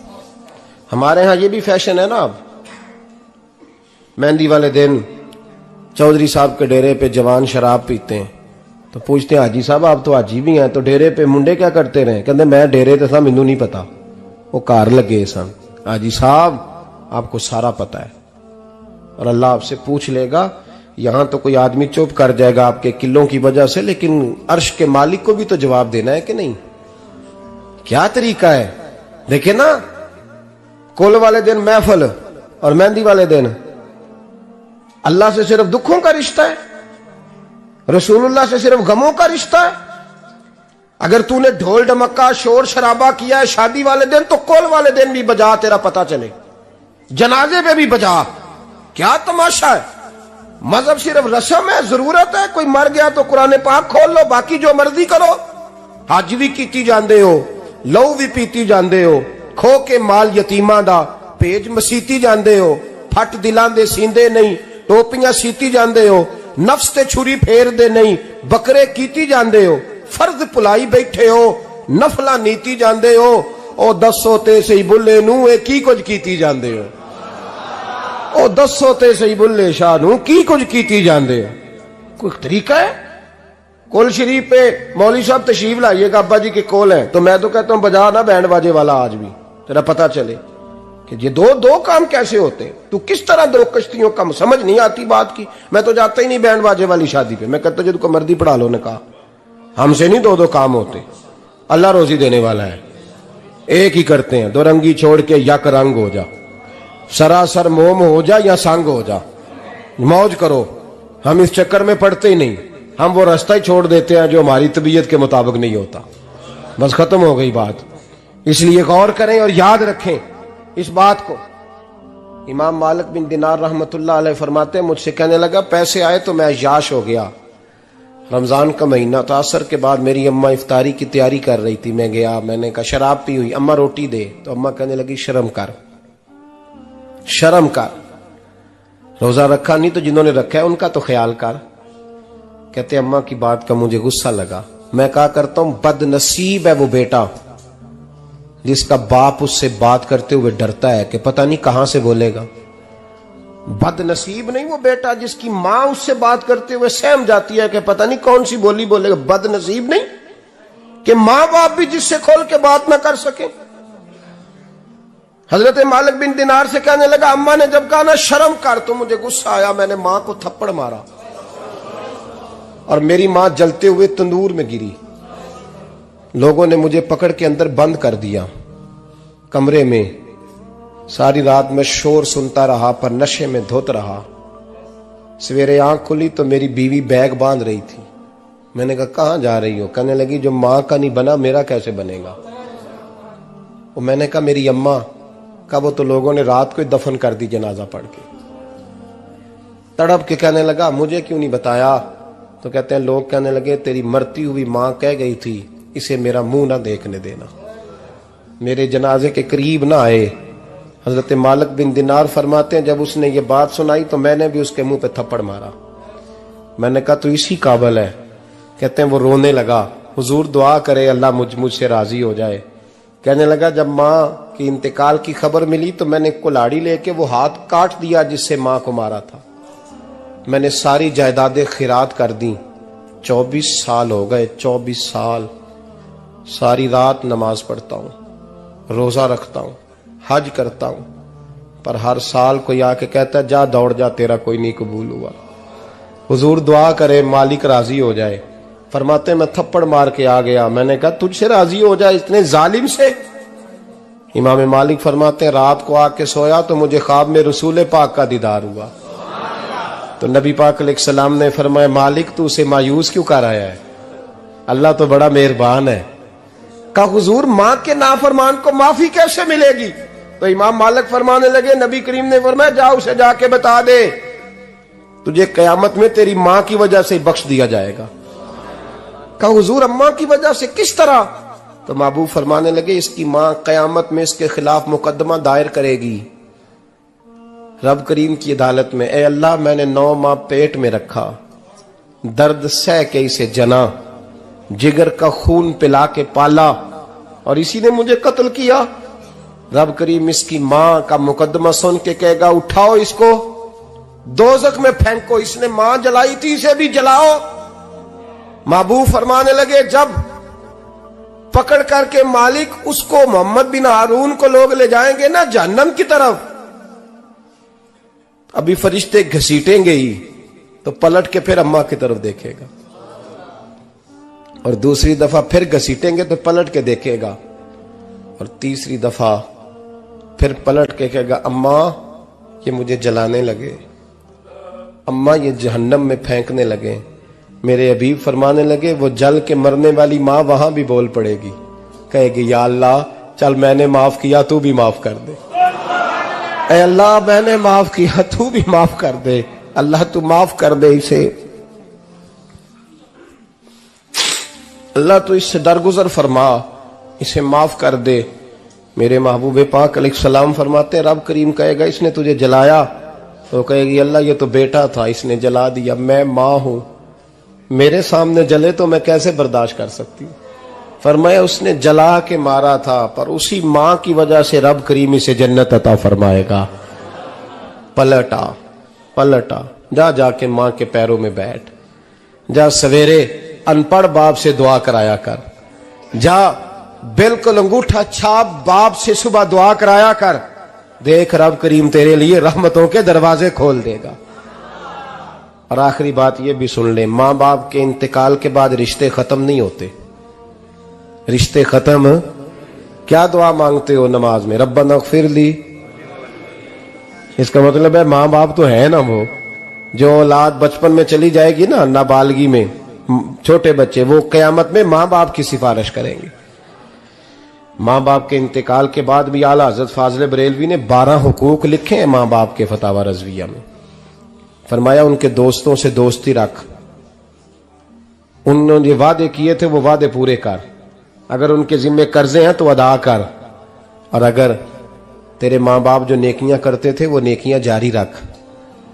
हमारे यहां ये भी फैशन है ना, अब मेहंदी वाले दिन चौधरी साहब के डेरे पे जवान शराब पीते हैं तो पूछते हैं हाजी साहब आप तो हाजी भी हैं, तो डेरे पे मुंडे क्या करते रहे। कहते मैं डेरे तो था मैनू नहीं पता, वो कार लगे सन। हाजी साहब आपको सारा पता है और अल्लाह आपसे पूछ लेगा। यहां तो कोई आदमी चुप कर जाएगा आपके किलों की वजह से, लेकिन अर्श के मालिक को भी तो जवाब देना है कि नहीं। क्या तरीका है देखे ना, कुल वाले दिन महफिल और मेहंदी वाले दिन अल्लाह से सिर्फ दुखों का रिश्ता है, रसूलुल्लाह से सिर्फ गमों का रिश्ता है। अगर तूने ढोल ढमक्का शोर शराबा किया है शादी वाले दिन तो कुल वाले दिन भी बजा, तेरा पता चले, जनाजे पे भी बजा। क्या तमाशा है। मजहब सिर्फ रस्म है, जरूरत है, कोई मर गया तो कुरान पाक खोल लो, बाकी जो मर्जी करो। हज भी कीती जांदे हो, लहू भी पीती जांदे हो, खो के माल यतीमा दा भेज मसीती जांदे हो, फट दिलां दे सींदे नहीं, टोपियां सीती जांदे हो, नफ्स ते छुरी फेर दे नहीं, बकरे कीती जांदे हो, फर्ज भुलाई बैठे हो, नफला नीति जांदे हो, ओ दसो ते सही बुल्ले नू ए की कुछ कीती जांदे हो, ओ दसो ते सही बुल्ले शाह नू की कुछ कीती जांदे हो। कोई तरीका है? कोल शरीफ पे मौलवी साहब तशरीफ लाइएगा, अब्बा जी के कोल है, तो मैं तो कहता हूं बजा ना बैंड बाजे वाला आज भी, तेरा पता चले कि ये दो काम कैसे होते हैं। तू किस तरह दो कश्तियों का, समझ नहीं आती बात की। मैं तो जाता ही नहीं बैंड बाजे वाली शादी पे, मैं कहता जो तुमको मर्दी पढ़ा लो। ने कहा हमसे नहीं दो काम होते, अल्लाह रोजी देने वाला है, एक ही करते हैं। दो रंगी छोड़ के यक रंग हो जा, सरासर मोम हो जा या संग हो जा, मौज करो। हम इस चक्कर में पड़ते ही नहीं, हम वो रास्ता ही छोड़ देते हैं जो हमारी तबीयत के मुताबिक नहीं होता। बस खत्म हो गई बात। इसलिए गौर करें और याद रखें इस बात को। इमाम मालिक बिन दिनार रहमतुल्लाह अलैह फरमाते हैं, मुझसे कहने लगा पैसे आए तो मैं अय्याश हो गया। रमजान का महीना था, असर के बाद मेरी अम्मा इफ्तारी की तैयारी कर रही थी। मैं गया, मैंने कहा शराब पी हुई, अम्मा रोटी दे। तो अम्मा कहने लगी शर्म कर, शर्म कर, रोजा रखा नहीं तो जिन्होंने रखा है उनका तो ख्याल कर। कहते अम्मा की बात का मुझे गुस्सा लगा। मैं कहा करता हूं बदनसीब है वो बेटा जिसका बाप उससे बात करते हुए डरता है कि पता नहीं कहां से बोलेगा। बदनसीब नहीं वो बेटा जिसकी मां उससे बात करते हुए सहम जाती है कि पता नहीं कौन सी बोली बोलेगा। बदनसीब नहीं कि मां बाप भी जिससे खोल के बात ना कर सके। हजरत मालिक बिन दिनार से कहने लगा, अम्मा ने जब कहा ना शर्म कर, तो मुझे गुस्सा आया, मैंने मां को थप्पड़ मारा और मेरी मां जलते हुए तंदूर में गिरी। लोगों ने मुझे पकड़ के अंदर बंद कर दिया कमरे में। सारी रात मैं शोर सुनता रहा पर नशे में धुत रहा। सवेरे आंख खुली तो मेरी बीवी बैग बांध रही थी। मैंने कहा कहां जा रही हो? कहने लगी जो मां का नहीं बना मेरा कैसे बनेगा। वो मैंने कहा मेरी अम्मा का, वो तो लोगों ने रात को ही दफन कर दी जनाजा पढ़ के। तड़प के कहने लगा मुझे क्यों नहीं बताया? तो कहते हैं लोग कहने लगे तेरी मरती हुई मां कह गई थी इसे मेरा मुंह ना देखने देना, मेरे जनाजे के करीब ना आए। हजरत मालिक बिन दिनार फरमाते हैं जब उसने ये बात सुनाई तो मैंने भी उसके मुंह पे थप्पड़ मारा। मैंने कहा तू इसी काबिल है। कहते हैं वो रोने लगा, हुजूर दुआ करे अल्लाह मुझसे राजी हो जाए। कहने लगा जब मां की इंतकाल की खबर मिली तो मैंने कुल्हाड़ी लेके वो हाथ काट दिया जिससे मां को मारा था। मैंने सारी जायदादें खिरात कर दी। 24 साल हो गए, 24 साल। सारी रात नमाज पढ़ता हूं, रोजा रखता हूं, हज करता हूं, पर हर साल कोई आके कहता है जा दौड़ जा तेरा कोई नहीं कबूल हुआ। हुजूर दुआ करे मालिक राजी हो जाए। फरमाते मैं थप्पड़ मार के आ गया। मैंने कहा तुझसे राजी हो जाए इतने जालिम से? इमाम मालिक फरमाते रात को आके सोया तो मुझे ख्वाब में रसूल पाक का दीदार हुआ। तो नबी पाक अलैहिस्सलाम ने फरमाया मालिक तू उसे मायूस क्यों कर आया है? अल्लाह तो बड़ा मेहरबान है। कहा हुजूर मां के नाफरमान को माफी कैसे मिलेगी? तो इमाम मालिक फरमाने लगे नबी करीम ने फरमाया जा उसे जाके बता दे तुझे कयामत में तेरी मां की वजह से बख्श दिया जाएगा। कहा हुजूर अम्मा की वजह से किस तरह? तो महबूब फरमाने लगे इसकी मां कयामत में इसके खिलाफ मुकदमा दायर करेगी रब करीम की अदालत में। ए अल्लाह मैंने 9 माह पेट में रखा, दर्द सह के इसे जना, जिगर का खून पिला के पाला और इसी ने मुझे कत्ल किया। रब करीम इसकी मां का मुकदमा सुन के कहेगा उठाओ इसको दोजख में फेंको, इसने मां जलाई थी इसे भी जलाओ। महबूब फरमाने लगे जब पकड़ करके मालिक उसको मोहम्मद बिन हारून को लोग ले जाएंगे ना जहन्नम की तरफ, अभी फरिश्ते घसीटेंगे ही तो पलट के फिर अम्मा की तरफ देखेगा और दूसरी दफा फिर घसीटेंगे तो पलट के देखेगा और तीसरी दफा फिर पलट के कहेगा अम्मा ये मुझे जलाने लगे, अम्मा ये जहन्नम में फेंकने लगे। मेरे हबीब फरमाने लगे वो जल के मरने वाली मां वहां भी बोल पड़ेगी, कहेगी या अल्लाह चल मैंने माफ किया तू भी माफ कर दे। ऐ अल्लाह मैंने माफ किया तू भी माफ कर दे, अल्लाह तू माफ कर दे इसे, अल्लाह तू इससे दरगुजर फरमा, इसे माफ कर दे। मेरे महबूब पाक अलैहिस्सलाम फरमाते रब करीम कहेगा इसने तुझे जलाया, तो कहेगी अल्लाह ये तो बेटा था इसने जला दिया, मैं मां हूं, मेरे सामने जले तो मैं कैसे बर्दाश्त कर सकती हूं। फरमाया उसने जला के मारा था, पर उसी मां की वजह से रब करीम इसे जन्नत अता फरमाएगा। पलटा पलटा, जा जाके मां के पैरों में बैठ, जा सवेरे अनपढ़ बाप से दुआ कराया कर, जा बिल्कुल अंगूठा छाप बाप से सुबह दुआ कराया कर, देख रब करीम तेरे लिए रहमतों के दरवाजे खोल देगा। और आखिरी बात ये भी सुन ले, मां बाप के इंतकाल के बाद रिश्ते खत्म नहीं होते। रिश्ते खत्म, क्या दुआ मांगते हो नमाज में? रब्बना इग़फिरली। इसका मतलब है मां बाप तो है ना, वो जो औलाद बचपन में चली जाएगी ना, नाबालगी में, छोटे बच्चे, वो कयामत में मां बाप की सिफारिश करेंगे। मां बाप के इंतकाल के बाद भी आला हजरत फाजिल बरेलवी ने 12 हुकूक लिखे हैं मां बाप के फतावा रज़विया में। फरमाया उनके दोस्तों से दोस्ती रख, उन्होंने जो वादे किए थे वो वादे पूरे कर, अगर उनके जिम्मे कर्जे हैं तो अदा कर, और अगर तेरे मां बाप जो नेकियां करते थे वो नेकियां जारी रख।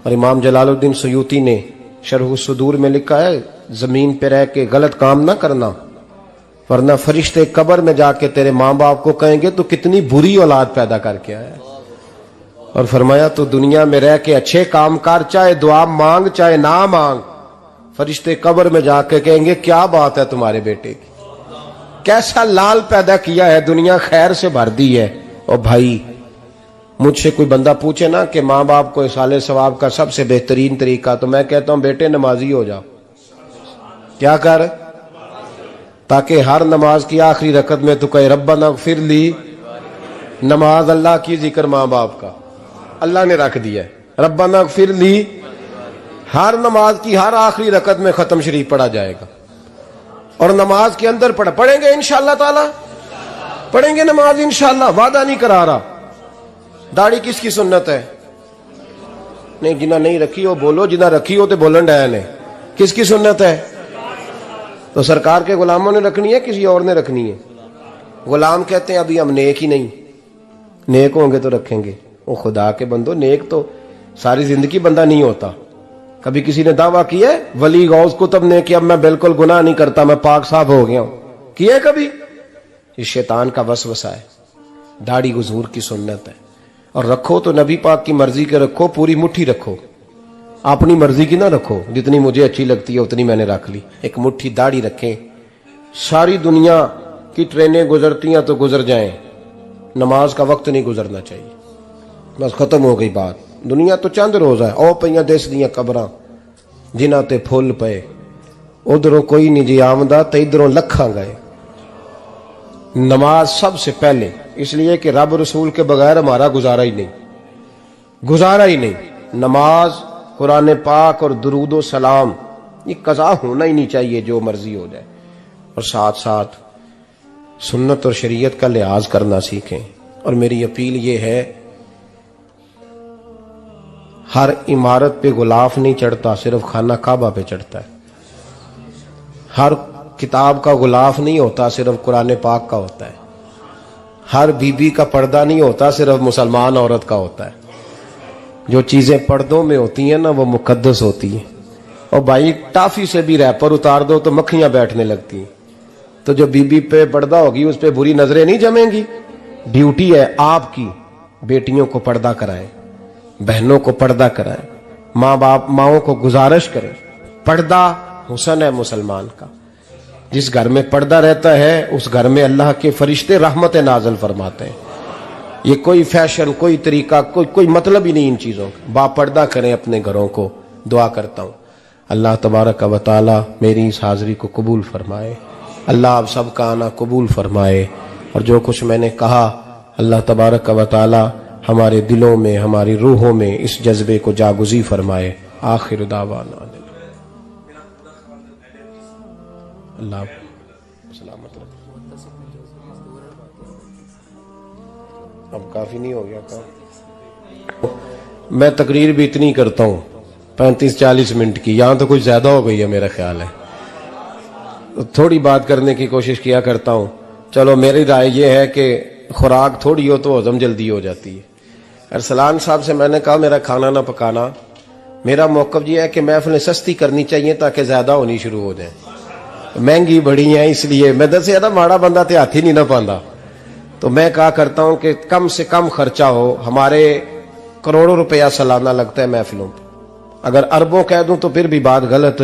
और इमाम जलालुद्दीन सुयूती ने शरह सुदूर में लिखा है, जमीन पे रह के गलत काम ना करना, वरना फरिश्ते कब्र में जाके तेरे मां बाप को कहेंगे तो कितनी बुरी औलाद पैदा करके आया। और फरमाया तो दुनिया में रह के अच्छे काम कर, चाहे दुआ मांग चाहे ना मांग, फरिश्ते कब्र में जाके कहेंगे क्या बात है तुम्हारे बेटे की, कैसा लाल पैदा किया है, दुनिया खैर से भर दी है। और भाई मुझसे कोई बंदा पूछे ना कि मां बाप को इसाले सवाब का सबसे बेहतरीन तरीका, तो मैं कहता हूं बेटे नमाजी हो जाओ। क्या कर? ताकि हर नमाज की आखिरी रकत में तू कहे रब्बना इग़फिरली। नमाज अल्लाह की, जिक्र मां बाप का, अल्लाह ने रख दिया है। रब्बना इग़फिरली हर नमाज की हर आखिरी रकत में खत्म शरीफ पढ़ा जाएगा। और नमाज के अंदर पढ़ेंगे इंशाअल्लाह ताला, पढ़ेंगे नमाज इंशाअल्लाह, वादा नहीं करा रहा। दाढ़ी किसकी सुन्नत है? नहीं, जिन्ना नहीं रखी हो बोलो, जिन्ना रखी हो तो बोलन डाया ने। किसकी सुन्नत है? तो सरकार के गुलामों ने रखनी है, किसी और ने रखनी है? गुलाम कहते हैं अभी हम नेक ही नहीं, नेक होंगे तो रखेंगे। वो खुदा के बंदो, नेक तो सारी जिंदगी बंदा नहीं होता। कभी किसी ने दावा किया है वली गौस कुतुब ने कि अब मैं बिल्कुल गुनाह नहीं करता, मैं पाक साफ हो गया हूं? किया है कभी? ये शैतान का वसवसा है। दाढ़ी हुजूर की सुन्नत है, और रखो तो नबी पाक की मर्जी के रखो, पूरी मुट्ठी रखो, अपनी मर्जी की ना रखो। जितनी मुझे अच्छी लगती है उतनी मैंने रख ली। एक मुट्ठी दाढ़ी रखें। सारी दुनिया की ट्रेनें गुजरती हैं तो गुजर जाएं, नमाज का वक्त नहीं गुजरना चाहिए। बस खत्म हो गई बात। दुनिया तो चंद रोज है, ओ पईयां देश दियां कबरां जिन्हां ते फुल पे, उधरों कोई नहीं जी आमदा ते इधरों लखां गए। नमाज सबसे पहले, इसलिए कि रब रसूल के बगैर हमारा गुजारा ही नहीं, गुजारा ही नहीं। नमाज, कुरान पाक और दुरूद सलाम, ये कज़ा होना ही नहीं चाहिए, जो मर्जी हो जाए। और साथ साथ सुन्नत और शरीयत का लिहाज करना सीखें। और मेरी अपील ये है, हर इमारत पे गुलाफ नहीं चढ़ता, सिर्फ खाना काबा पे चढ़ता है। हर किताब का गुलाफ नहीं होता, सिर्फ कुरान पाक का होता है। हर बीबी का पर्दा नहीं होता, सिर्फ मुसलमान औरत का होता है। जो चीजें पर्दों में होती हैं ना, वो मुकद्दस होती हैं। और भाई टाफी से भी रैपर उतार दो तो मक्खियां बैठने लगती हैं। तो जो बीबी पे पर्दा होगी उस पे बुरी नजरें नहीं जमेंगी। ड्यूटी है आपकी, बेटियों को पर्दा कराएं, बहनों को पर्दा कराएं, माँ बाप माओं को गुजारिश करें। पर्दा हुस्न है मुसलमान का। जिस घर में पर्दा रहता है उस घर में अल्लाह के फरिश्ते रहमत नाज़िल फरमाते हैं। ये कोई फैशन, कोई तरीका, कोई मतलब ही नहीं इन चीजों का। बापर्दा करें अपने घरों को। दुआ करता हूँ अल्लाह तबारक व तआला मेरी इस हाजिरी को कबूल फरमाए। अल्लाह आप सबका आना कबूल फरमाए। और जो कुछ मैंने कहा अल्लाह तबारक व तआला हमारे दिलों में, हमारी रूहों में इस जज्बे को जागुज़ी फरमाए। आखिर दावाना अल्लाह सलामत रखे। अब काफी नहीं हो गया काम? मैं तकरीर भी इतनी करता हूँ 35-40 मिनट की, यहां तो कुछ ज्यादा हो गई है मेरा ख्याल है। तो थोड़ी बात करने की कोशिश किया करता हूँ। चलो मेरी राय ये है कि खुराक थोड़ी हो तो हजम जल्दी हो जाती है। अरसलान साहब से मैंने कहा मेरा खाना ना पकाना। मेरा मौक़िफ़ ये है कि महफ़िलें सस्ती करनी चाहिए ताकि ज्यादा होनी शुरू हो जाए। महंगी बड़ी है, इसलिए मैं दस ज्यादा माड़ा बंदा ते हाथ ही नहीं ना पाता। तो मैं कहा करता हूं कि कम से कम खर्चा हो। हमारे करोड़ों रुपया सालाना लगता है महफिलों पर, अगर अरबों कह दूं तो फिर भी बात गलत,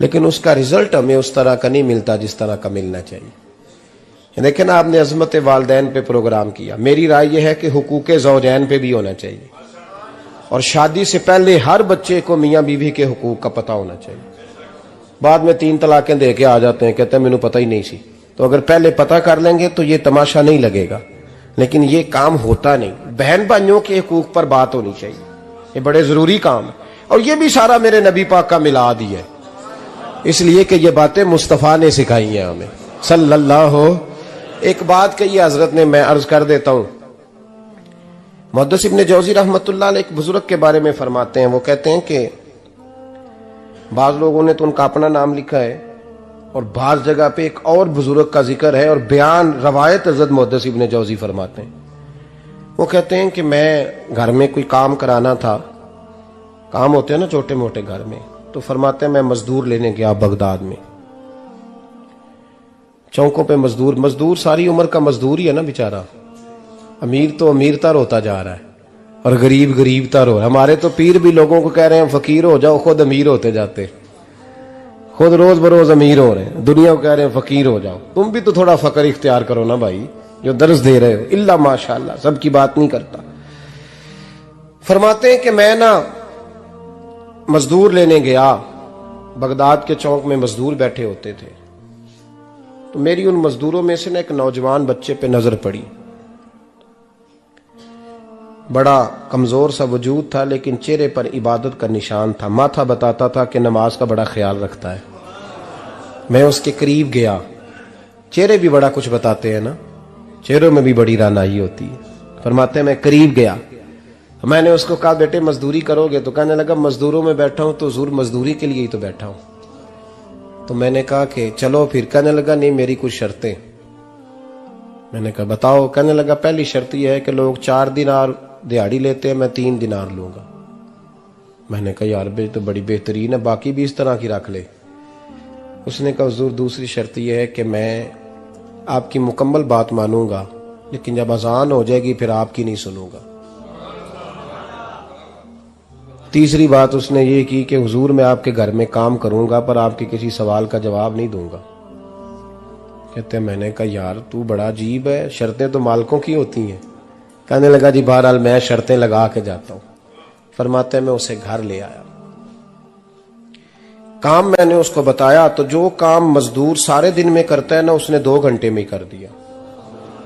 लेकिन उसका रिजल्ट हमें उस तरह का नहीं मिलता जिस तरह का मिलना चाहिए। देखें ना, आपने अजमत वालदैन पे प्रोग्राम किया, मेरी राय यह है कि हुकूक ज़ौजैन पे भी होना चाहिए, और शादी से पहले हर बच्चे को मियाँ बीवी के हुकूक का पता होना चाहिए। बाद में 3 तलाकें दे के आ जाते हैं, कहते हैं मैंने पता ही नहीं सी। तो अगर पहले पता कर लेंगे तो ये तमाशा नहीं लगेगा, लेकिन ये काम होता नहीं। बहन भाइयों के हुकूक पर बात होनी चाहिए, ये बड़े जरूरी काम है। और ये भी सारा मेरे नबी पाक का मिलाद ही है, इसलिए कि ये बातें मुस्तफ़ा ने सिखाई हैं हमें सल्लल्लाहु। एक बात कही हजरत ने, मैं अर्ज कर देता हूं। मुहद्दिस इब्न जौजी रहमतुल्लाह अलैह एक बुजुर्ग के बारे में फरमाते हैं, वो कहते हैं कि बाज लोगों ने तो उनका अपना नाम लिखा है और बाज जगह पे एक और बुजुर्ग का जिक्र है, और बयान रवायत हजरत मुहद्दिस इब्न जौजी फरमाते हैं। वो कहते हैं कि मैं घर में कोई काम कराना था, काम होते हैं ना छोटे मोटे घर में, तो फरमाते हैं मैं मजदूर लेने गया बगदाद में। चौकों पे मजदूर सारी उम्र का मजदूर ही है ना बेचारा। अमीर तो अमीरतर होता जा रहा है और गरीब गरीबतर हो रहा है। हमारे तो पीर भी लोगों को कह रहे हैं फकीर हो जाओ, खुद अमीर होते जाते, खुद रोज बरोज अमीर हो रहे हैं, दुनिया को कह रहे हैं फकीर हो जाओ। तुम भी तो थोड़ा फकर इख्तियार करो ना भाई, जो दर्ज दे रहे हो। इल्ला माशाअल्लाह, सबकी बात नहीं करता। फरमाते हैं कि मैं ना मजदूर लेने गया, बगदाद के चौक में मजदूर बैठे होते थे, तो मेरी उन मजदूरों में से ना एक नौजवान बच्चे पे नजर पड़ी। बड़ा कमजोर सा वजूद था, लेकिन चेहरे पर इबादत का निशान था। माथा बताता था कि नमाज का बड़ा ख्याल रखता है। मैं उसके करीब गया, चेहरे भी बड़ा कुछ बताते हैं ना, चेहरों में भी बड़ी रानाई होती है। फरमाते हैं मैं करीब गया, मैंने उसको कहा बेटे मजदूरी करोगे? तो कहने लगा मजदूरों में बैठा हूं तो जरूर मजदूरी के लिए ही तो बैठा हूं। तो मैंने कहा कि चलो फिर। कहने लगा नहीं मेरी कुछ शर्तें। मैंने कहा बताओ? कहने लगा पहली शर्त यह है कि लोग 4 दिनार दिहाड़ी लेते हैं, मैं 3 दिनार लूंगा। मैंने कहा यार बे तो बड़ी बेहतरीन है, बाकी भी इस तरह की रख ले। उसने कहा हुजूर दूसरी शर्त यह है कि मैं आपकी मुकम्मल बात मानूंगा, लेकिन जब अजान हो जाएगी फिर आपकी नहीं सुनूंगा। तीसरी बात उसने ये की कि हुजूर मैं आपके घर में काम करूंगा पर आपके किसी सवाल का जवाब नहीं दूंगा। कहते हैं मैंने कहा यार तू बड़ा अजीब है, शर्तें तो मालिकों की होती हैं। कहने लगा जी बहरहाल मैं शर्तें लगा के जाता हूं। फरमाते हैं मैं उसे घर ले आया, काम मैंने उसको बताया, तो जो काम मजदूर सारे दिन में करता है ना उसने 2 घंटे में कर दिया।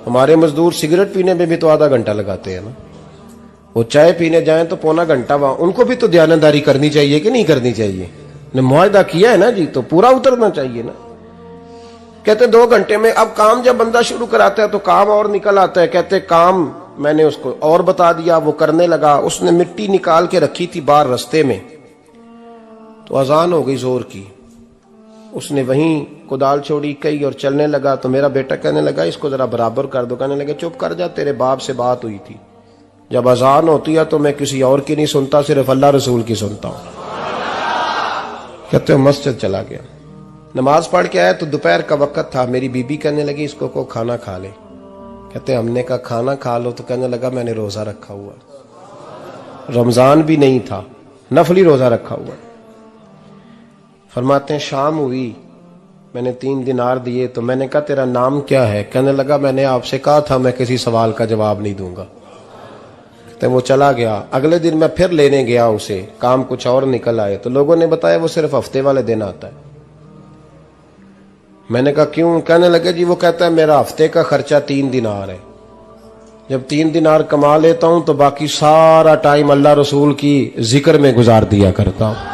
हमारे मजदूर सिगरेट पीने में भी तो आधा घंटा लगाते हैं ना, वो चाय पीने जाएं तो पौना घंटा। वहां उनको भी तो दयानतदारी करनी चाहिए कि नहीं करनी चाहिए? ने मुआहदा किया है ना जी, तो पूरा उतरना चाहिए ना। कहते 2 घंटे में। अब काम जब बंदा शुरू कराता है तो काम और निकल आता है। कहते काम मैंने उसको और बता दिया, वो करने लगा। उसने मिट्टी निकाल के रखी थी बाहर रास्ते में, तो अजान हो गई जोर की। उसने वहीं कुदाल छोड़ी कई और चलने लगा। तो मेरा बेटा कहने लगा इसको जरा बराबर कर दो। कहने लगे चुप कर जा, तेरे बाप से बात हुई थी, जब अजान होती है तो मैं किसी और की नहीं सुनता, सिर्फ अल्लाह रसूल की सुनता हूं। कहते हो मस्जिद चला गया, नमाज पढ़ के आया तो दोपहर का वक्त था। मेरी बीबी कहने लगी इसको को खाना खा ले। कहते हमने कहा खाना खा लो, तो कहने लगा मैंने रोजा रखा हुआ, रमजान भी नहीं था, नफली रोजा रखा हुआ। फरमाते हैं शाम हुई, मैंने 3 दिनार दिए, तो मैंने कहा तेरा नाम क्या है? कहने लगा मैंने आपसे कहा था मैं किसी सवाल का जवाब नहीं दूंगा। तो वो चला गया। अगले दिन मैं फिर लेने गया उसे, काम कुछ और निकल आए, तो लोगों ने बताया वो सिर्फ हफ्ते वाले दिन आता है। मैंने कहा क्यों? कहने लगे जी वो कहता है मेरा हफ्ते का खर्चा 3 दिनार है, जब 3 दिनार कमा लेता हूं तो बाकी सारा टाइम अल्लाह रसूल की जिक्र में गुजार दिया करता हूं।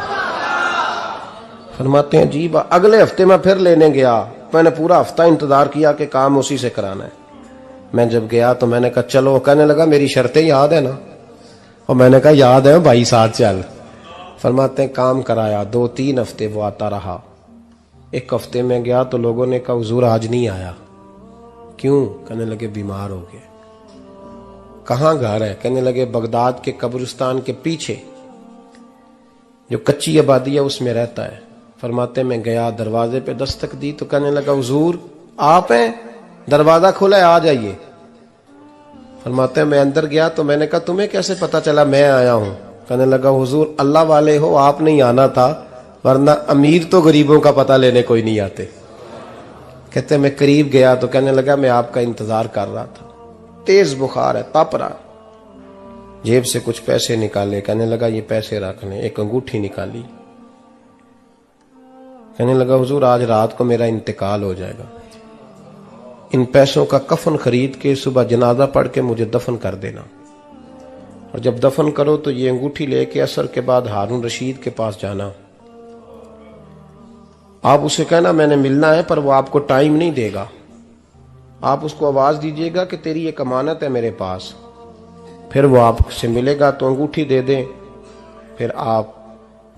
फरमाते हैं जी अगले हफ्ते मैं फिर लेने गया, मैंने पूरा हफ्ता इंतजार किया कि काम उसी से कराना है। मैं जब गया तो मैंने कहा चलो। कहने लगा मेरी शर्तें याद है ना? और मैंने कहा याद है भाई साथ चल। फरमाते हैं काम कराया, 2-3 हफ्ते वो आता रहा। एक हफ्ते में गया तो लोगों ने कहा हुजूर आज नहीं आया। क्यों? कहने लगे बीमार हो गए। कहाँ घर है? कहने लगे बगदाद के कब्रिस्तान के पीछे जो कच्ची आबादी है उसमें रहता है। फरमाते मैं गया, दरवाजे पे दस्तक दी तो कहने लगा हुजूर आप हैं? दरवाजा खुला है, आ जाइए। फरमाते मैं अंदर गया तो मैंने कहा तुम्हें कैसे पता चला मैं आया हूं? कहने लगा हुजूर अल्लाह वाले हो, आप नहीं आना था, वरना अमीर तो गरीबों का पता लेने कोई नहीं आते। कहते मैं करीब गया तो कहने लगा मैं आपका इंतजार कर रहा था, तेज बुखार है, तप रहा। जेब से कुछ पैसे निकाले, कहने लगा ये पैसे रख लें। एक अंगूठी निकाली, कहने लगा हुजूर आज रात को मेरा इंतकाल हो जाएगा, इन पैसों का कफन खरीद के सुबह जनाजा पढ़ के मुझे दफन कर देना, और जब दफन करो तो ये अंगूठी लेके असर के बाद हारून रशीद के पास जाना, आप उसे कहना मैंने मिलना है पर वो आपको टाइम नहीं देगा, आप उसको आवाज दीजिएगा कि तेरी एक अमानत है मेरे पास, फिर वो आपसे मिलेगा तो अंगूठी दे दें, फिर आप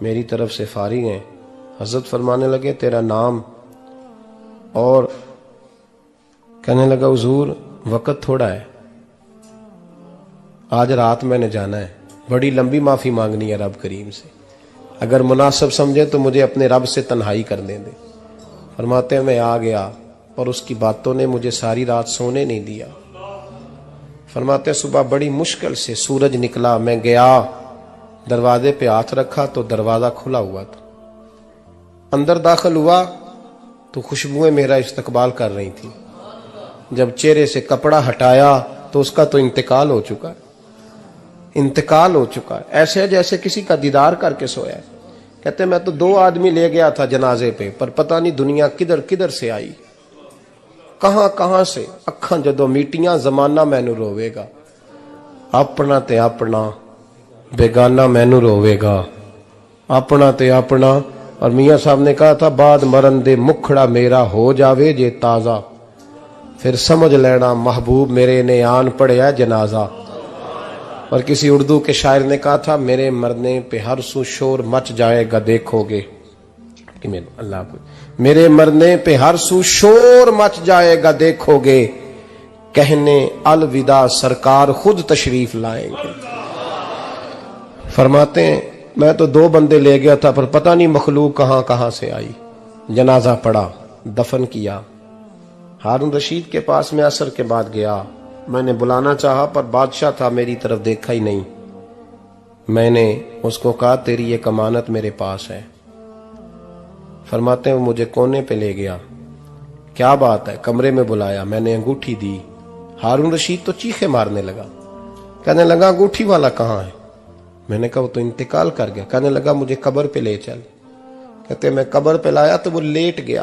मेरी तरफ से फारिग हैं। हजरत फरमाने लगे तेरा नाम? और कहने लगा हुजूर वक्त थोड़ा है, आज रात मैंने जाना है, बड़ी लंबी माफी मांगनी है रब करीम से, अगर मुनासिब समझे तो मुझे अपने रब से तन्हाई करने दे। फरमाते हैं मैं आ गया और उसकी बातों ने मुझे सारी रात सोने नहीं दिया। फरमाते हैं सुबह बड़ी मुश्किल से सूरज निकला, मैं गया दरवाजे पे हाथ रखा तो दरवाजा खुला हुआ था, अंदर दाखिल हुआ तो खुशबुएं मेरा इस्तकबाल कर रही थी। जब चेहरे से कपड़ा हटाया तो उसका तो इंतकाल हो चुका है, इंतकाल हो चुका है, ऐसे है जैसे किसी का दीदार करके सोया है। कहते मैं तो 2 आदमी ले गया था जनाजे पे, पर पता नहीं दुनिया किधर किधर से आई, कहां कहां से। अखां जदों मीटियां जमाना मैनू रोवेगा, अपना ते अपना बेगाना मैनू रोवेगा, अपना ते अपना। और मियां साहब ने कहा था बाद मरन दे मुखड़ा मेरा हो जावे जे ताजा, फिर समझ लेना महबूब मेरे ने आन पड़िया जनाजा। और किसी उर्दू के शायर ने कहा था मेरे मरने पे हर सू शोर मच जाएगा देखोगे, अल्लाह मेरे मरने पे हर सू शोर मच जाएगा देखोगे, कहने अलविदा सरकार खुद तशरीफ लाएंगे। फरमाते हैं मैं तो 2 बंदे ले गया था पर पता नहीं मखलूक कहां कहां से आई। जनाजा पड़ा, दफन किया। हारून रशीद के पास में असर के बाद गया, मैंने बुलाना चाहा पर बादशाह था, मेरी तरफ देखा ही नहीं। मैंने उसको कहा तेरी एक अमानत मेरे पास है। फरमाते हैं वो मुझे कोने पे ले गया, क्या बात है, कमरे में बुलाया, मैंने अंगूठी दी। हारून रशीद तो चीखे मारने लगा, कहने लगा अंगूठी वाला कहाँ है? मैंने कहा वो तो इंतकाल कर गया। कहने लगा मुझे कब्र पे ले चल। कहते मैं कब्र पे लाया तो वो लेट गया,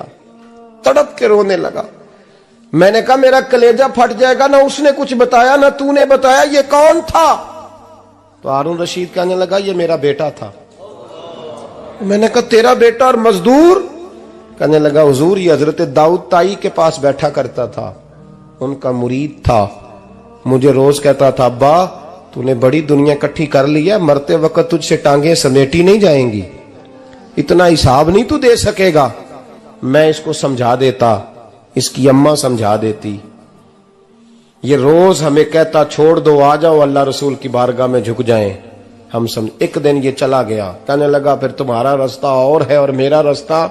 तड़प के रोने लगा। मैंने कहा मेरा कलेजा फट जाएगा, ना उसने कुछ बताया ना तूने बताया, ये कौन था? तो हारून रशीद कहने लगा ये मेरा बेटा था। मैंने कहा तेरा बेटा और मजदूर? कहने लगा हुजूर ये हजरत दाऊद ताई के पास बैठा करता था, उनका मुरीद था, मुझे रोज कहता था अब्बा तूने बड़ी दुनिया इकट्ठी कर ली है, मरते वक्त तुझसे टांगे समेटी नहीं जाएंगी, इतना हिसाब नहीं तू दे सकेगा। मैं इसको समझा देता, इसकी अम्मा समझा देती। ये रोज हमें कहता छोड़ दो आ जाओ अल्लाह रसूल की बारगाह में झुक जाएं, हम समझ। एक दिन ये चला गया, कहने लगा फिर तुम्हारा रास्ता और है और मेरा रास्ता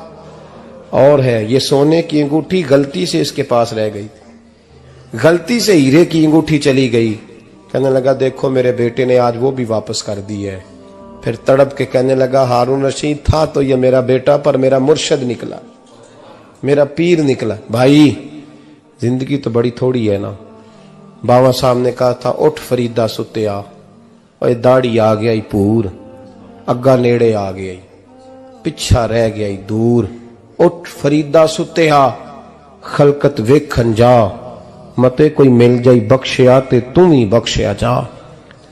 और है। ये सोने की अंगूठी गलती से इसके पास रह गई थी, गलती से हीरे की अंगूठी चली गई। कहने लगा देखो मेरे बेटे ने आज वो भी वापस कर दी है। फिर तड़प के कहने लगा हारून रशीद था तो ये मेरा बेटा, पर मेरा मुर्शद निकला, मेरा पीर निकला। भाई जिंदगी तो बड़ी थोड़ी है ना। बाबा साहब ने कहा था उठ फरीदा सुत्या, और दाढ़ी आ गया ही पूर, अग्गा नेड़े आ गया ही, पिछा रह गया ही दूर। उठ फरीदा सुत्या खलकत वेखन जा, मते कोई मिल जाई बख्शिया ते तू ही बख्शिया जा।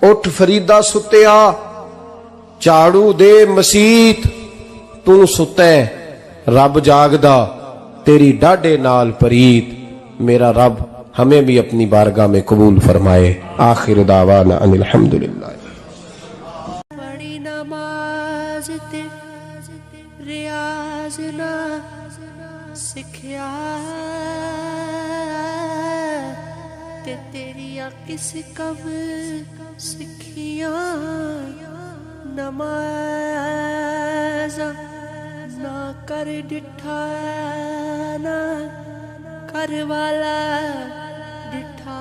उठ फरीदा सुत्या झाड़ू दे मसीत, तू सुते रब जागदा तेरी डाडे नाल परीत। मेरा रब हमें भी अपनी बारगाह में कबूल फरमाए। आखिर दावाना अनिल हम्दुलिल्लाह। बड़ी नमाज ते रियाज ना सिखिया ते तेरिया किस कब सिखिया नमाज ना कर डिठा ना कर वाला डिठा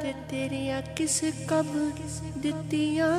ते तेरिया किस कम दित्तियां